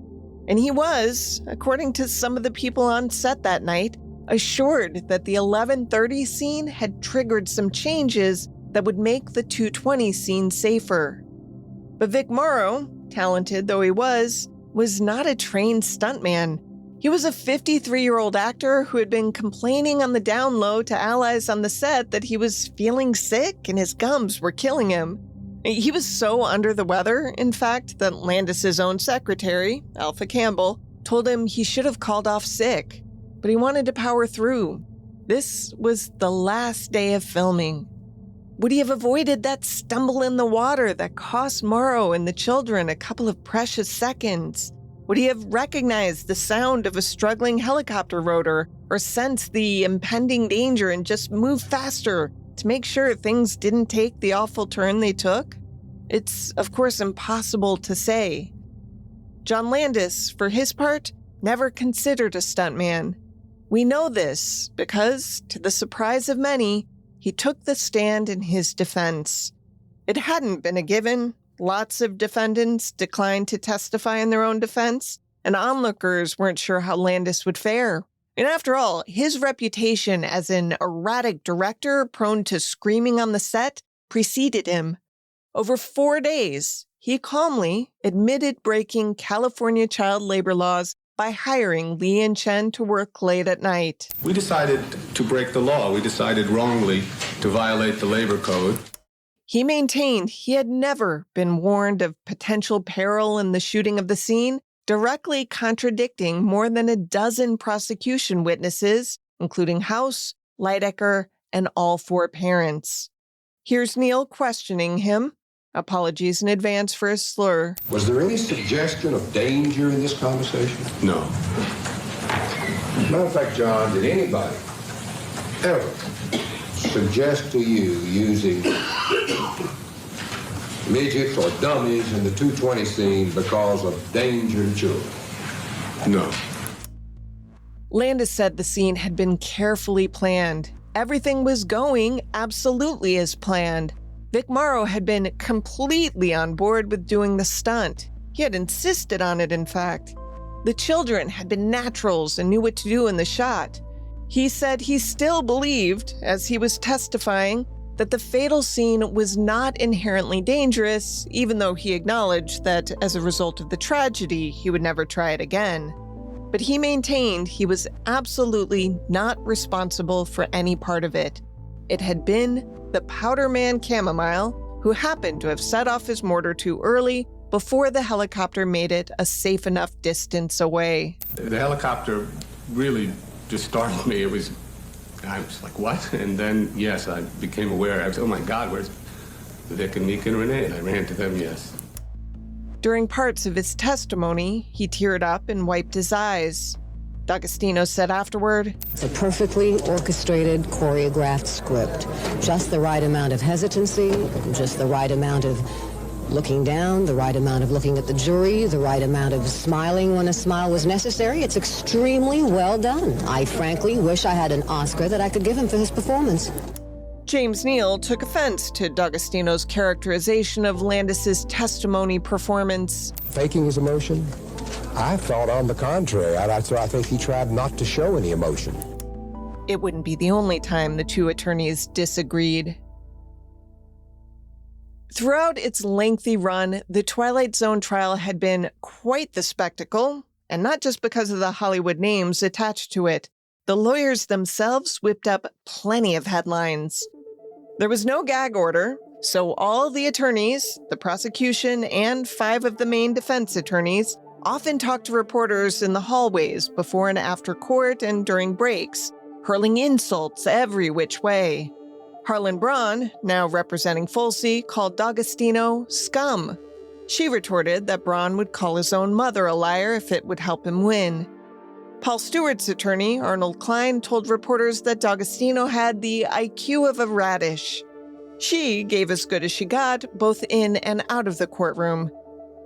And he was, according to some of the people on set that night, assured that the 11:30 scene had triggered some changes that would make the 2:20 scene safer. But Vic Morrow, talented though he was not a trained stuntman. He was a 53-year-old actor who had been complaining on the down low to allies on the set that he was feeling sick and his gums were killing him. He was so under the weather, in fact, that Landis's own secretary, Alpha Campbell, told him he should have called off sick, but he wanted to power through. This was the last day of filming. Would he have avoided that stumble in the water that cost Morrow and the children a couple of precious seconds? Would he have recognized the sound of a struggling helicopter rotor or sensed the impending danger and just moved faster to make sure things didn't take the awful turn they took? It's, of course, impossible to say. John Landis, for his part, never considered a stuntman. We know this because, to the surprise of many, he took the stand in his defense. It hadn't been a given. Lots of defendants declined to testify in their own defense, and onlookers weren't sure how Landis would fare. And after all, his reputation as an erratic director prone to screaming on the set preceded him. Over 4 days, he calmly admitted breaking California child labor laws by hiring Lee and Chen to work late at night. We decided to break the law. We decided wrongly to violate the labor code. He maintained he had never been warned of potential peril in the shooting of the scene, directly contradicting more than a dozen prosecution witnesses, including House, Leidecker, and all 4 parents. Here's Neil questioning him. Apologies in advance for his slur. Was there any suggestion of danger in this conversation? No. Matter of fact, John, did anybody ever suggest to you using midgets or dummies in the 220 scene because of danger to children? No. Landis said the scene had been carefully planned. Everything was going absolutely as planned. Vic Morrow had been completely on board with doing the stunt. He had insisted on it, in fact. The children had been naturals and knew what to do in the shot. He said he still believed, as he was testifying, that the fatal scene was not inherently dangerous, even though he acknowledged that as a result of the tragedy, he would never try it again. But he maintained he was absolutely not responsible for any part of it. It had been the powder man Chamomile, who happened to have set off his mortar too early before the helicopter made it a safe enough distance away. The helicopter really just startled me. I was like, what? And then, yes, I became aware. I was, oh my God, where's Vic and Mika and Renee? And I ran to them, yes. During parts of his testimony, he teared up and wiped his eyes. D'Agostino said afterward, "It's a perfectly orchestrated, choreographed script. Just the right amount of hesitancy, just the right amount of looking down, the right amount of looking at the jury, the right amount of smiling when a smile was necessary. It's extremely well done. I frankly wish I had an Oscar that I could give him for his performance." James Neal took offense to D'Agostino's characterization of Landis's testimony performance. Faking his emotion? I thought on the contrary. I think he tried not to show any emotion. It wouldn't be the only time the 2 attorneys disagreed. Throughout its lengthy run, the Twilight Zone trial had been quite the spectacle, and not just because of the Hollywood names attached to it. The lawyers themselves whipped up plenty of headlines. There was no gag order, so all the attorneys, the prosecution, and 5 of the main defense attorneys often talked to reporters in the hallways before and after court and during breaks, hurling insults every which way. Harlan Braun, now representing Folsey, called D'Agostino scum. She retorted that Braun would call his own mother a liar if it would help him win. Paul Stewart's attorney, Arnold Klein, told reporters that D'Agostino had the IQ of a radish. She gave as good as she got, both in and out of the courtroom.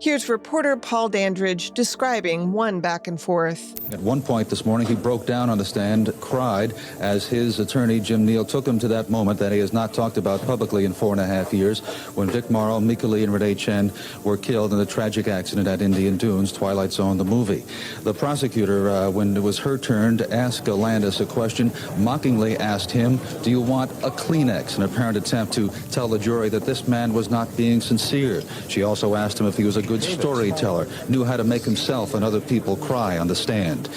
Here's reporter Paul Dandridge describing one back and forth. At one point this morning, he broke down on the stand, cried, as his attorney, Jim Neal, took him to that moment that he has not talked about publicly in 4.5 years, when Vic Morrow, Mika Lee, and Renee Chen were killed in the tragic accident at Indian Dunes, Twilight Zone, the movie. The prosecutor, when it was her turn to ask Landis a question, mockingly asked him, "Do you want a Kleenex?" An apparent attempt to tell the jury that this man was not being sincere. She also asked him if he was a good storyteller, knew how to make himself and other people cry on the stand.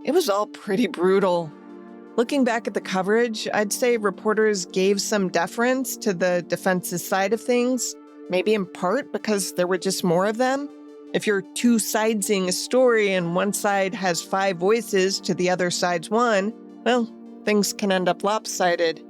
It was all pretty brutal. Looking back at the coverage, I'd say reporters gave some deference to the defense's side of things, maybe in part because there were just more of them. If you're two-sidesing a story and one side has 5 voices to the other side's 1, well, things can end up lopsided.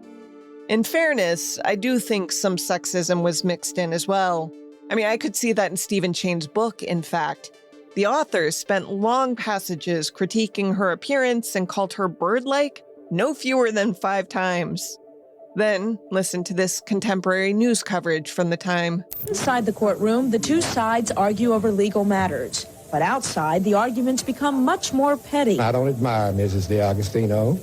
In fairness, I do think some sexism was mixed in as well. I mean, I could see that in Stephen Chane's book, in fact. The author spent long passages critiquing her appearance and called her bird-like no fewer than 5 times. Then, listen to this contemporary news coverage from the time. Inside the courtroom, the two sides argue over legal matters. But outside, the arguments become much more petty. I don't admire Mrs. DeAgostino,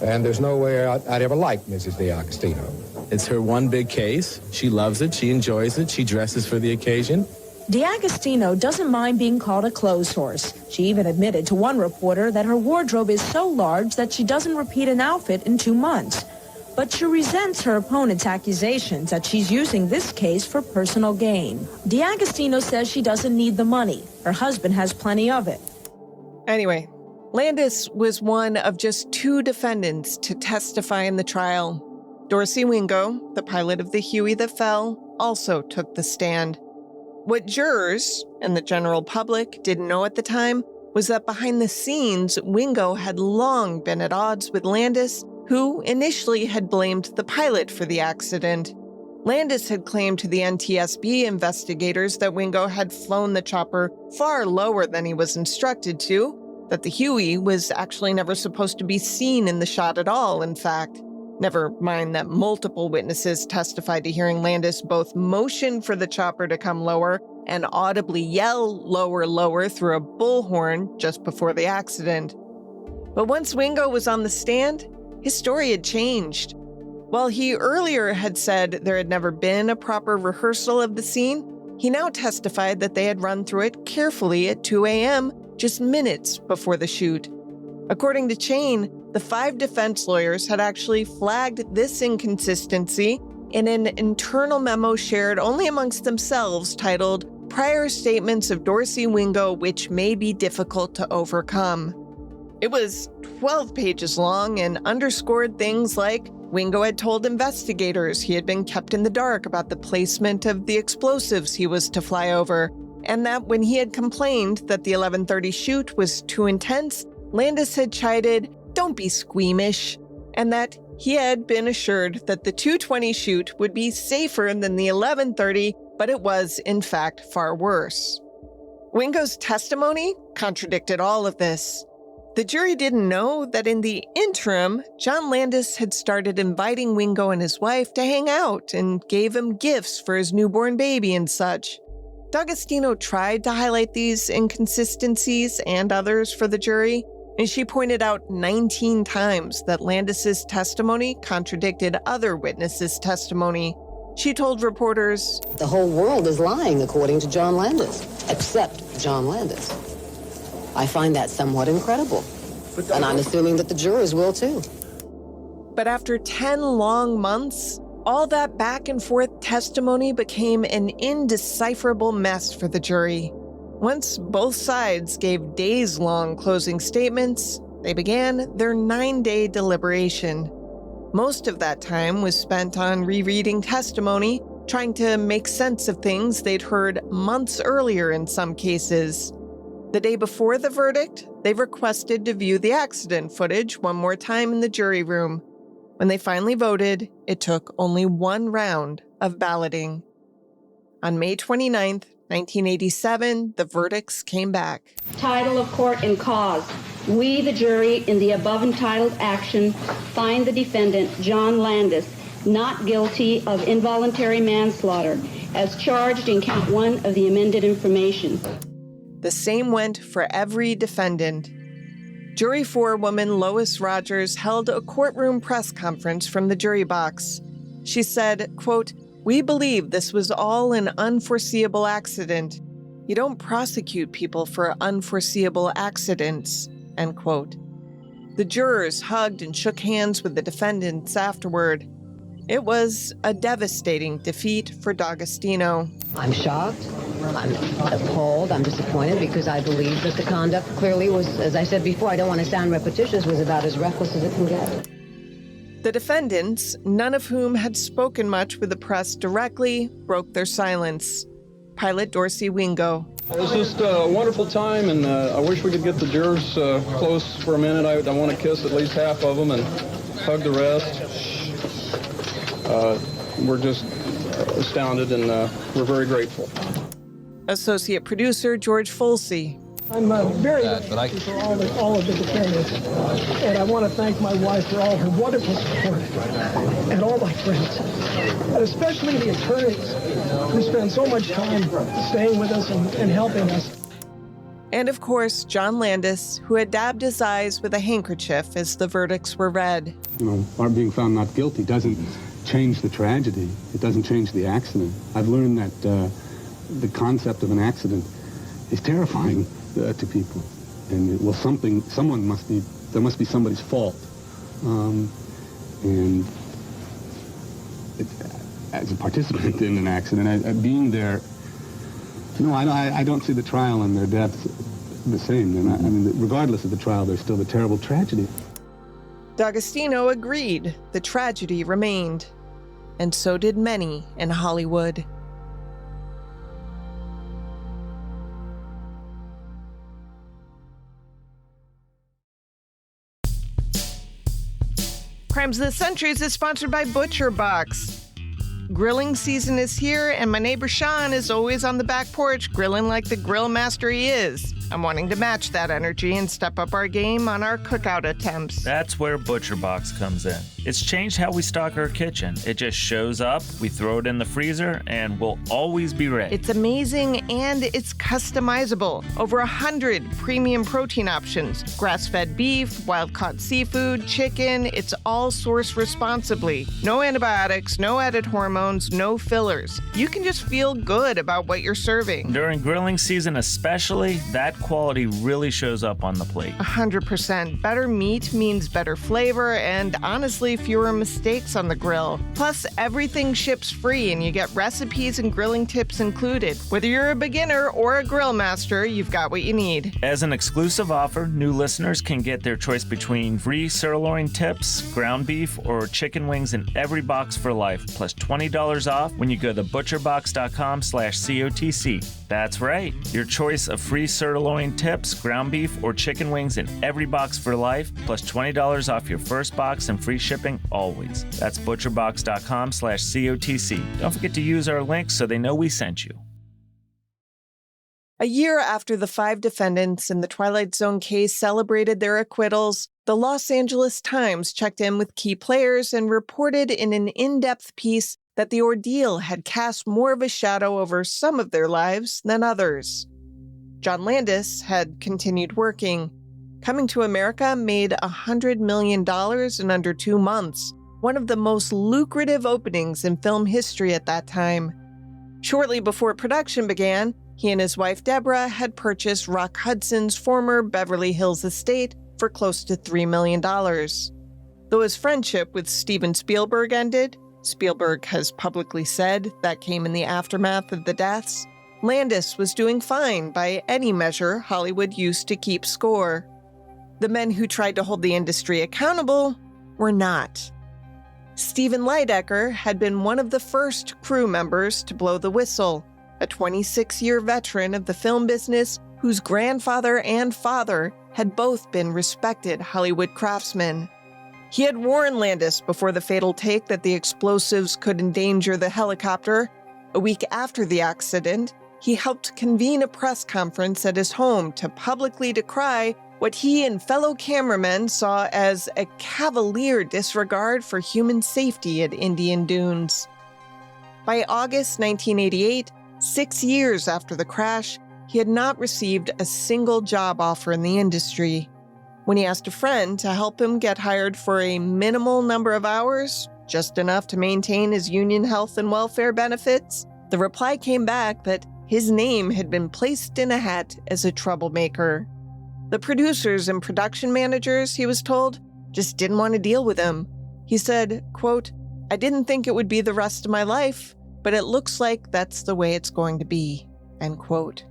and there's no way I'd ever like Mrs. DeAgostino. It's her one big case. She loves it. She enjoys it. She dresses for the occasion. DeAgostino doesn't mind being called a clothes horse. She even admitted to one reporter that her wardrobe is so large that she doesn't repeat an outfit in 2 months. But she resents her opponent's accusations that she's using this case for personal gain. DeAgostino says she doesn't need the money. Her husband has plenty of it. Anyway, Landis was one of just 2 defendants to testify in the trial. Dorsey Wingo, the pilot of the Huey that fell, also took the stand. What jurors and the general public didn't know at the time was that behind the scenes, Wingo had long been at odds with Landis, who initially had blamed the pilot for the accident. Landis had claimed to the NTSB investigators that Wingo had flown the chopper far lower than he was instructed to, that the Huey was actually never supposed to be seen in the shot at all, in fact. Never mind that multiple witnesses testified to hearing Landis both motion for the chopper to come lower and audibly yell "lower, lower" through a bullhorn just before the accident. But once Wingo was on the stand, his story had changed. While he earlier had said there had never been a proper rehearsal of the scene, he now testified that they had run through it carefully at 2 a.m., just minutes before the shoot. According to Chane, the 5 defense lawyers had actually flagged this inconsistency in an internal memo shared only amongst themselves titled "Prior Statements of Dorsey Wingo Which May Be Difficult to Overcome." It was 12 pages long and underscored things like Wingo had told investigators he had been kept in the dark about the placement of the explosives he was to fly over, and that when he had complained that the 11:30 shoot was too intense, Landis had chided, "Don't be squeamish," and that he had been assured that the 2:20 shoot would be safer than the 11:30, but it was, in fact, far worse. Wingo's testimony contradicted all of this. The jury didn't know that in the interim, John Landis had started inviting Wingo and his wife to hang out and gave him gifts for his newborn baby and such. D'Agostino tried to highlight these inconsistencies and others for the jury, and she pointed out 19 times that Landis's testimony contradicted other witnesses' testimony. She told reporters, "The whole world is lying according to John Landis, except John Landis. I find that somewhat incredible, and I'm assuming that the jurors will too." But after 10 long months, all that back and forth testimony became an indecipherable mess for the jury. Once both sides gave days-long closing statements, they began their 9-day deliberation. Most of that time was spent on rereading testimony, trying to make sense of things they'd heard months earlier in some cases. The day before the verdict, they requested to view the accident footage one more time in the jury room. When they finally voted, it took only 1 round of balloting. On May 29th, 1987, the verdicts came back. Title of court and cause. We, the jury, in the above entitled action, find the defendant, John Landis, not guilty of involuntary manslaughter as charged in count 1 of the amended information. The same went for every defendant. Jury forewoman Lois Rogers held a courtroom press conference from the jury box. She said, quote, "We believe this was all an unforeseeable accident. You don't prosecute people for unforeseeable accidents," end quote. The jurors hugged and shook hands with the defendants afterward. It was a devastating defeat for D'Agostino. I'm shocked, I'm appalled, I'm disappointed because I believe that the conduct clearly was, as I said before, I don't want to sound repetitious, was about as reckless as it can get. The defendants, none of whom had spoken much with the press directly, broke their silence. Pilot Dorsey Wingo. It was just a wonderful time, and I wish we could get the jurors close for a minute. I want to kiss at least half of them and hug the rest. We're just astounded, and we're very grateful. Associate producer George Folsey. I'm very grateful for all of the defendants, and I want to thank my wife for all her wonderful support, and all my friends, and especially the attorneys who spend so much time staying with us and helping us. And of course, John Landis, who had dabbed his eyes with a handkerchief as the verdicts were read. You know, our being found not guilty doesn't change the tragedy. It doesn't change the accident. I've learned that the concept of an accident is terrifying to people, and someone must be, there must be somebody's fault, and as a participant in an accident, being there, you know, I don't see the trial and their deaths the same. And I mean, regardless of the trial, there's still the terrible tragedy. D'Agostino agreed the tragedy remained, and so did many in Hollywood. Crimes of the Centuries is sponsored by Butcher Box. Grilling season is here, and my neighbor Sean is always on the back porch grilling like the grill master he is. I'm wanting to match that energy and step up our game on our cookout attempts. That's where Butcher Box comes in. It's changed how we stock our kitchen. It just shows up, we throw it in the freezer, and we'll always be ready. It's amazing and it's customizable. Over 100 premium protein options. Grass-fed beef, wild-caught seafood, chicken. It's all sourced responsibly. No antibiotics, no added hormones, no fillers. You can just feel good about what you're serving. During grilling season especially, that quality really shows up on the plate. 100%. Better meat means better flavor and honestly fewer mistakes on the grill. Plus, everything ships free and you get recipes and grilling tips included. Whether you're a beginner or a grill master, you've got what you need. As an exclusive offer, new listeners can get their choice between free sirloin tips, ground beef, or chicken wings in every box for life, plus $20 off when you go to butcherbox.com/COTC. That's right. Your choice of free sirloin tips, ground beef, or chicken wings in every box for life, plus $20 off your first box and free shipping always. That's butcherbox.com/COTC. Don't forget to use our link so they know we sent you. A year after the 5 defendants in the Twilight Zone case celebrated their acquittals, the Los Angeles Times checked in with key players and reported in an in-depth piece that the ordeal had cast more of a shadow over some of their lives than others. John Landis had continued working. Coming to America made $100 million in under 2 months, one of the most lucrative openings in film history at that time. Shortly before production began, he and his wife Deborah had purchased Rock Hudson's former Beverly Hills estate for close to $3 million. Though his friendship with Steven Spielberg ended, Spielberg has publicly said that came in the aftermath of the deaths, Landis was doing fine by any measure Hollywood used to keep score. The men who tried to hold the industry accountable were not. Stephen Lydecker had been one of the first crew members to blow the whistle, a 26-year veteran of the film business whose grandfather and father had both been respected Hollywood craftsmen. He had warned Landis before the fatal take that the explosives could endanger the helicopter. A week after the accident, he helped convene a press conference at his home to publicly decry what he and fellow cameramen saw as a cavalier disregard for human safety at Indian Dunes. By August 1988, 6 years after the crash, he had not received a single job offer in the industry. When he asked a friend to help him get hired for a minimal number of hours, just enough to maintain his union health and welfare benefits, the reply came back that his name had been placed in a hat as a troublemaker. The producers and production managers, he was told, just didn't want to deal with him. He said, quote, "I didn't think it would be the rest of my life, but it looks like that's the way it's going to be," end quote.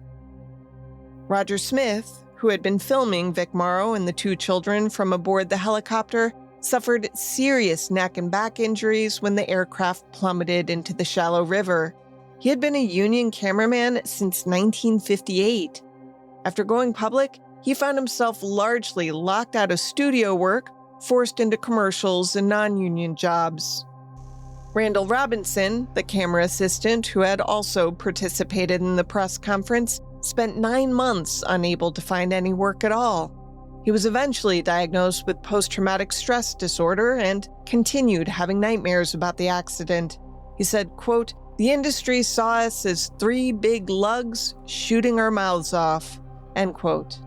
Roger Smith, who had been filming Vic Morrow and the two children from aboard the helicopter, suffered serious neck and back injuries when the aircraft plummeted into the shallow river. He had been a union cameraman since 1958. After going public, he found himself largely locked out of studio work, forced into commercials and non-union jobs. Randall Robinson, the camera assistant who had also participated in the press conference, spent 9 months unable to find any work at all. He was eventually diagnosed with post-traumatic stress disorder and continued having nightmares about the accident. He said, quote, "The industry saw us as 3 big lugs shooting our mouths off," end quote.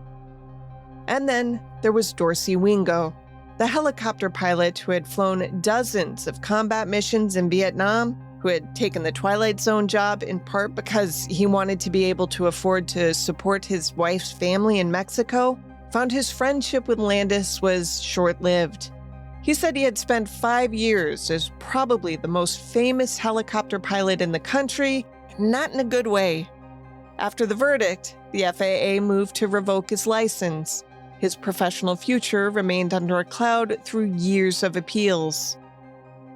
And then there was Dorsey Wingo, the helicopter pilot who had flown dozens of combat missions in Vietnam, who had taken the Twilight Zone job in part because he wanted to be able to afford to support his wife's family in Mexico, found his friendship with Landis was short-lived. He said he had spent 5 years as probably the most famous helicopter pilot in the country, not in a good way. After the verdict, the FAA moved to revoke his license. His professional future remained under a cloud through years of appeals.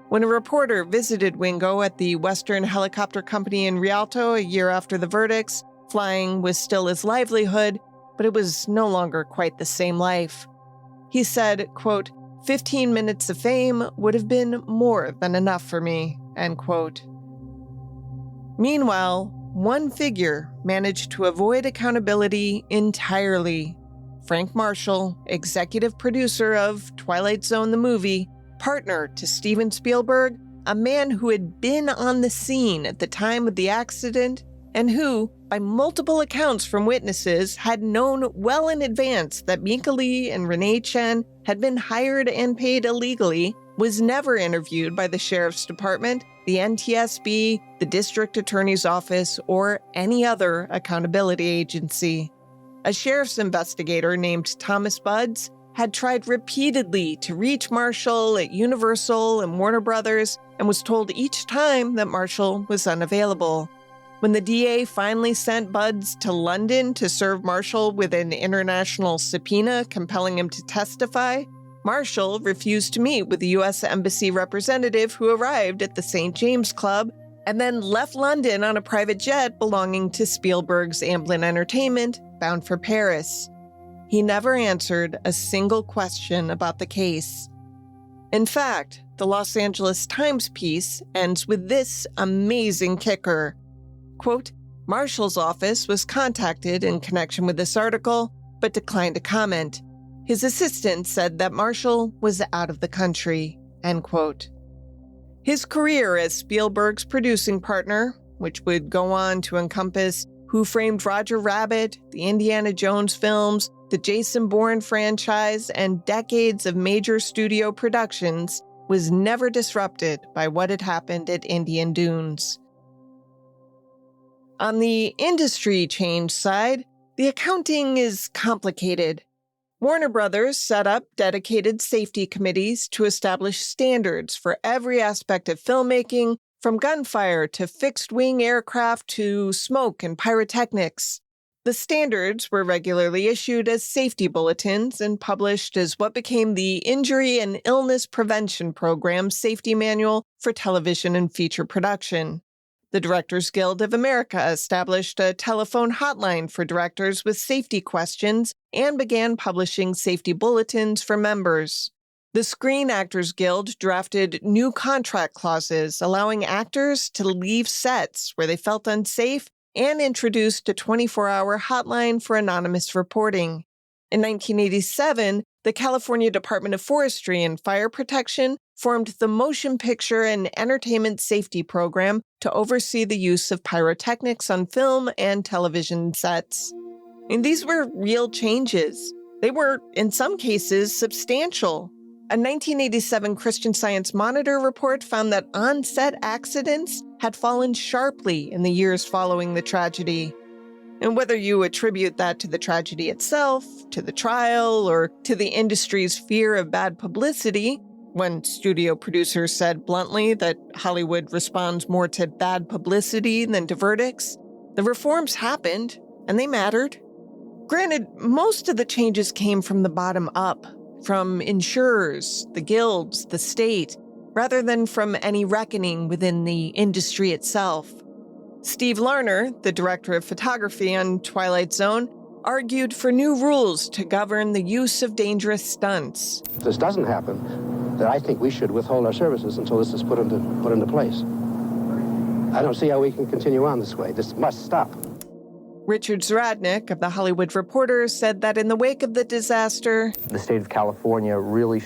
When a reporter visited Wingo at the Western Helicopter Company in Rialto a year after the verdicts, flying was still his livelihood, but it was no longer quite the same life. He said, quote, 15 minutes of fame would have been more than enough for me, end quote. Meanwhile, one figure managed to avoid accountability entirely. Frank Marshall, executive producer of Twilight Zone the movie, partner to Steven Spielberg, a man who had been on the scene at the time of the accident and who, by multiple accounts from witnesses, had known well in advance that Mika Lee and Renee Chen had been hired and paid illegally, was never interviewed by the Sheriff's Department, the NTSB, the District Attorney's Office, or any other accountability agency. A sheriff's investigator named Thomas Buds had tried repeatedly to reach Marshall at Universal and Warner Brothers and was told each time that Marshall was unavailable. When the DA finally sent Buds to London to serve Marshall with an international subpoena compelling him to testify, Marshall refused to meet with the U.S. Embassy representative who arrived at the St. James Club and then left London on a private jet belonging to Spielberg's Amblin Entertainment, bound for Paris. He never answered a single question about the case. In fact, the Los Angeles Times piece ends with this amazing kicker. Quote, Marshall's office was contacted in connection with this article, but declined to comment. His assistant said that Marshall was out of the country, end quote. His career as Spielberg's producing partner, which would go on to encompass Who Framed Roger Rabbit, the Indiana Jones films, the Jason Bourne franchise, and decades of major studio productions, was never disrupted by what had happened at Indian Dunes. On the industry change side, the accounting is complicated. Warner Brothers set up dedicated safety committees to establish standards for every aspect of filmmaking, from gunfire to fixed-wing aircraft to smoke and pyrotechnics. The standards were regularly issued as safety bulletins and published as what became the Injury and Illness Prevention Program Safety Manual for television and feature production. The Directors Guild of America established a telephone hotline for directors with safety questions and began publishing safety bulletins for members. The Screen Actors Guild drafted new contract clauses allowing actors to leave sets where they felt unsafe and introduced a 24-hour hotline for anonymous reporting. In 1987, the California Department of Forestry and Fire Protection formed the Motion Picture and Entertainment Safety Program to oversee the use of pyrotechnics on film and television sets. And these were real changes. They were, in some cases, substantial. A 1987 Christian Science Monitor report found that on-set accidents had fallen sharply in the years following the tragedy. And whether you attribute that to the tragedy itself, to the trial, or to the industry's fear of bad publicity, when studio producers said bluntly that Hollywood responds more to bad publicity than to verdicts, the reforms happened, and they mattered. Granted, most of the changes came from the bottom up, from insurers, the guilds, the state, rather than from any reckoning within the industry itself. Steve Larner, the director of photography on Twilight Zone, argued for new rules to govern the use of dangerous stunts. If this doesn't happen, then I think we should withhold our services until this is put into place. I don't see how we can continue on this way. This must stop. Richard Zradnik of The Hollywood Reporter said that in the wake of the disaster, the state of California really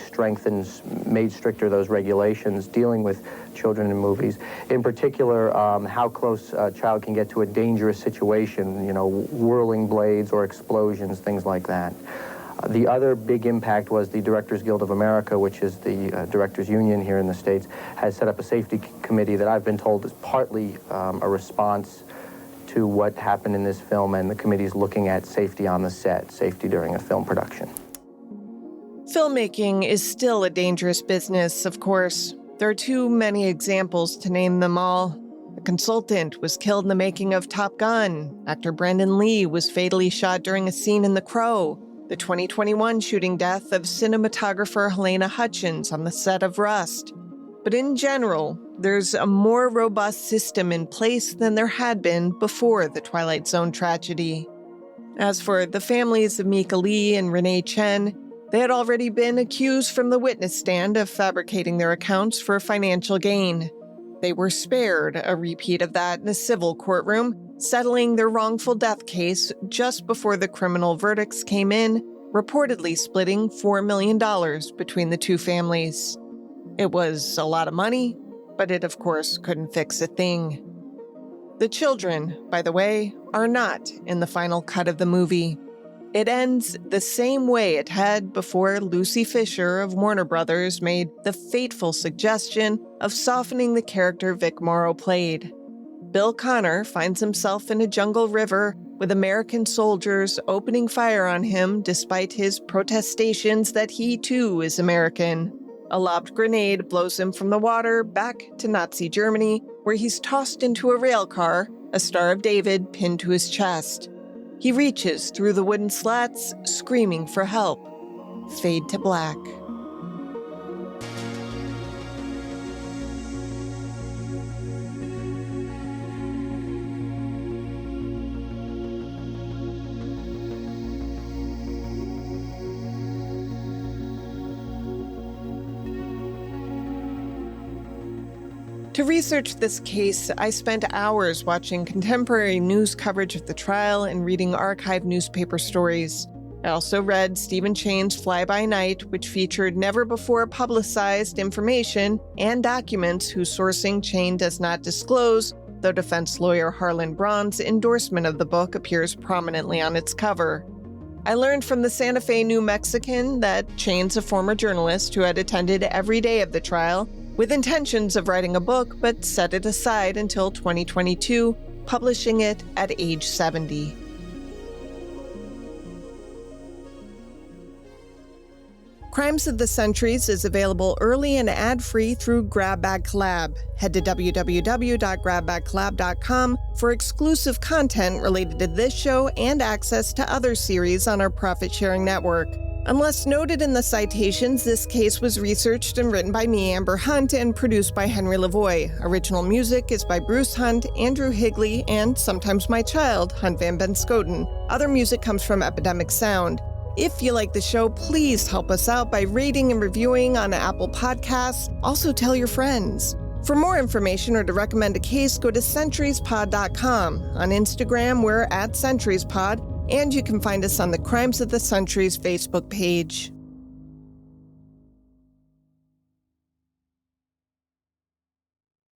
made stricter those regulations dealing with children in movies. In particular, how close a child can get to a dangerous situation, whirling blades or explosions, things like that. The other big impact was the Directors Guild of America, which is the directors union here in the States, has set up a safety committee that I've been told is partly a response to what happened in this film, and the committee's looking at safety on the set, safety during a film production. Filmmaking is still a dangerous business, of course. There are too many examples to name them all. A consultant was killed in the making of Top Gun. Actor Brandon Lee was fatally shot during a scene in The Crow. The 2021 shooting death of cinematographer Helena Hutchins on the set of Rust. But in general, there's a more robust system in place than there had been before the Twilight Zone tragedy. As for the families of Mika Lee and Renee Chen, they had already been accused from the witness stand of fabricating their accounts for financial gain. They were spared a repeat of that in a civil courtroom, settling their wrongful death case just before the criminal verdicts came in, reportedly splitting $4 million between the two families. It was a lot of money, but it, of course, couldn't fix a thing. The children, by the way, are not in the final cut of the movie. It ends the same way it had before Lucy Fisher of Warner Brothers made the fateful suggestion of softening the character Vic Morrow played. Bill Connor finds himself in a jungle river with American soldiers opening fire on him despite his protestations that he, too, is American. A lobbed grenade blows him from the water back to Nazi Germany, where he's tossed into a rail car, a Star of David pinned to his chest. He reaches through the wooden slats, screaming for help. Fade to black. To research this case, I spent hours watching contemporary news coverage of the trial and reading archived newspaper stories. I also read Stephen Chain's Fly-By-Night, which featured never-before-publicized information and documents whose sourcing Chain does not disclose, though defense lawyer Harlan Braun's endorsement of the book appears prominently on its cover. I learned from the Santa Fe New Mexican that Chain's a former journalist who had attended every day of the trial, with intentions of writing a book, but set it aside until 2022, publishing it at age 70. Crimes of the Centuries is available early and ad-free through GrabBag Collab. Head to www.grabbagcollab.com for exclusive content related to this show and access to other series on our profit-sharing network. Unless noted in the citations, this case was researched and written by me, Amber Hunt, and produced by Henry Lavoie. Original music is by Bruce Hunt, Andrew Higley, and sometimes my child, Hunt Van Benskoten. Other music comes from Epidemic Sound. If you like the show, please help us out by rating and reviewing on Apple Podcasts. Also tell your friends. For more information or to recommend a case, go to centuriespod.com. On Instagram, we're @centuriespod. And you can find us on the Crimes of the Centuries Facebook page.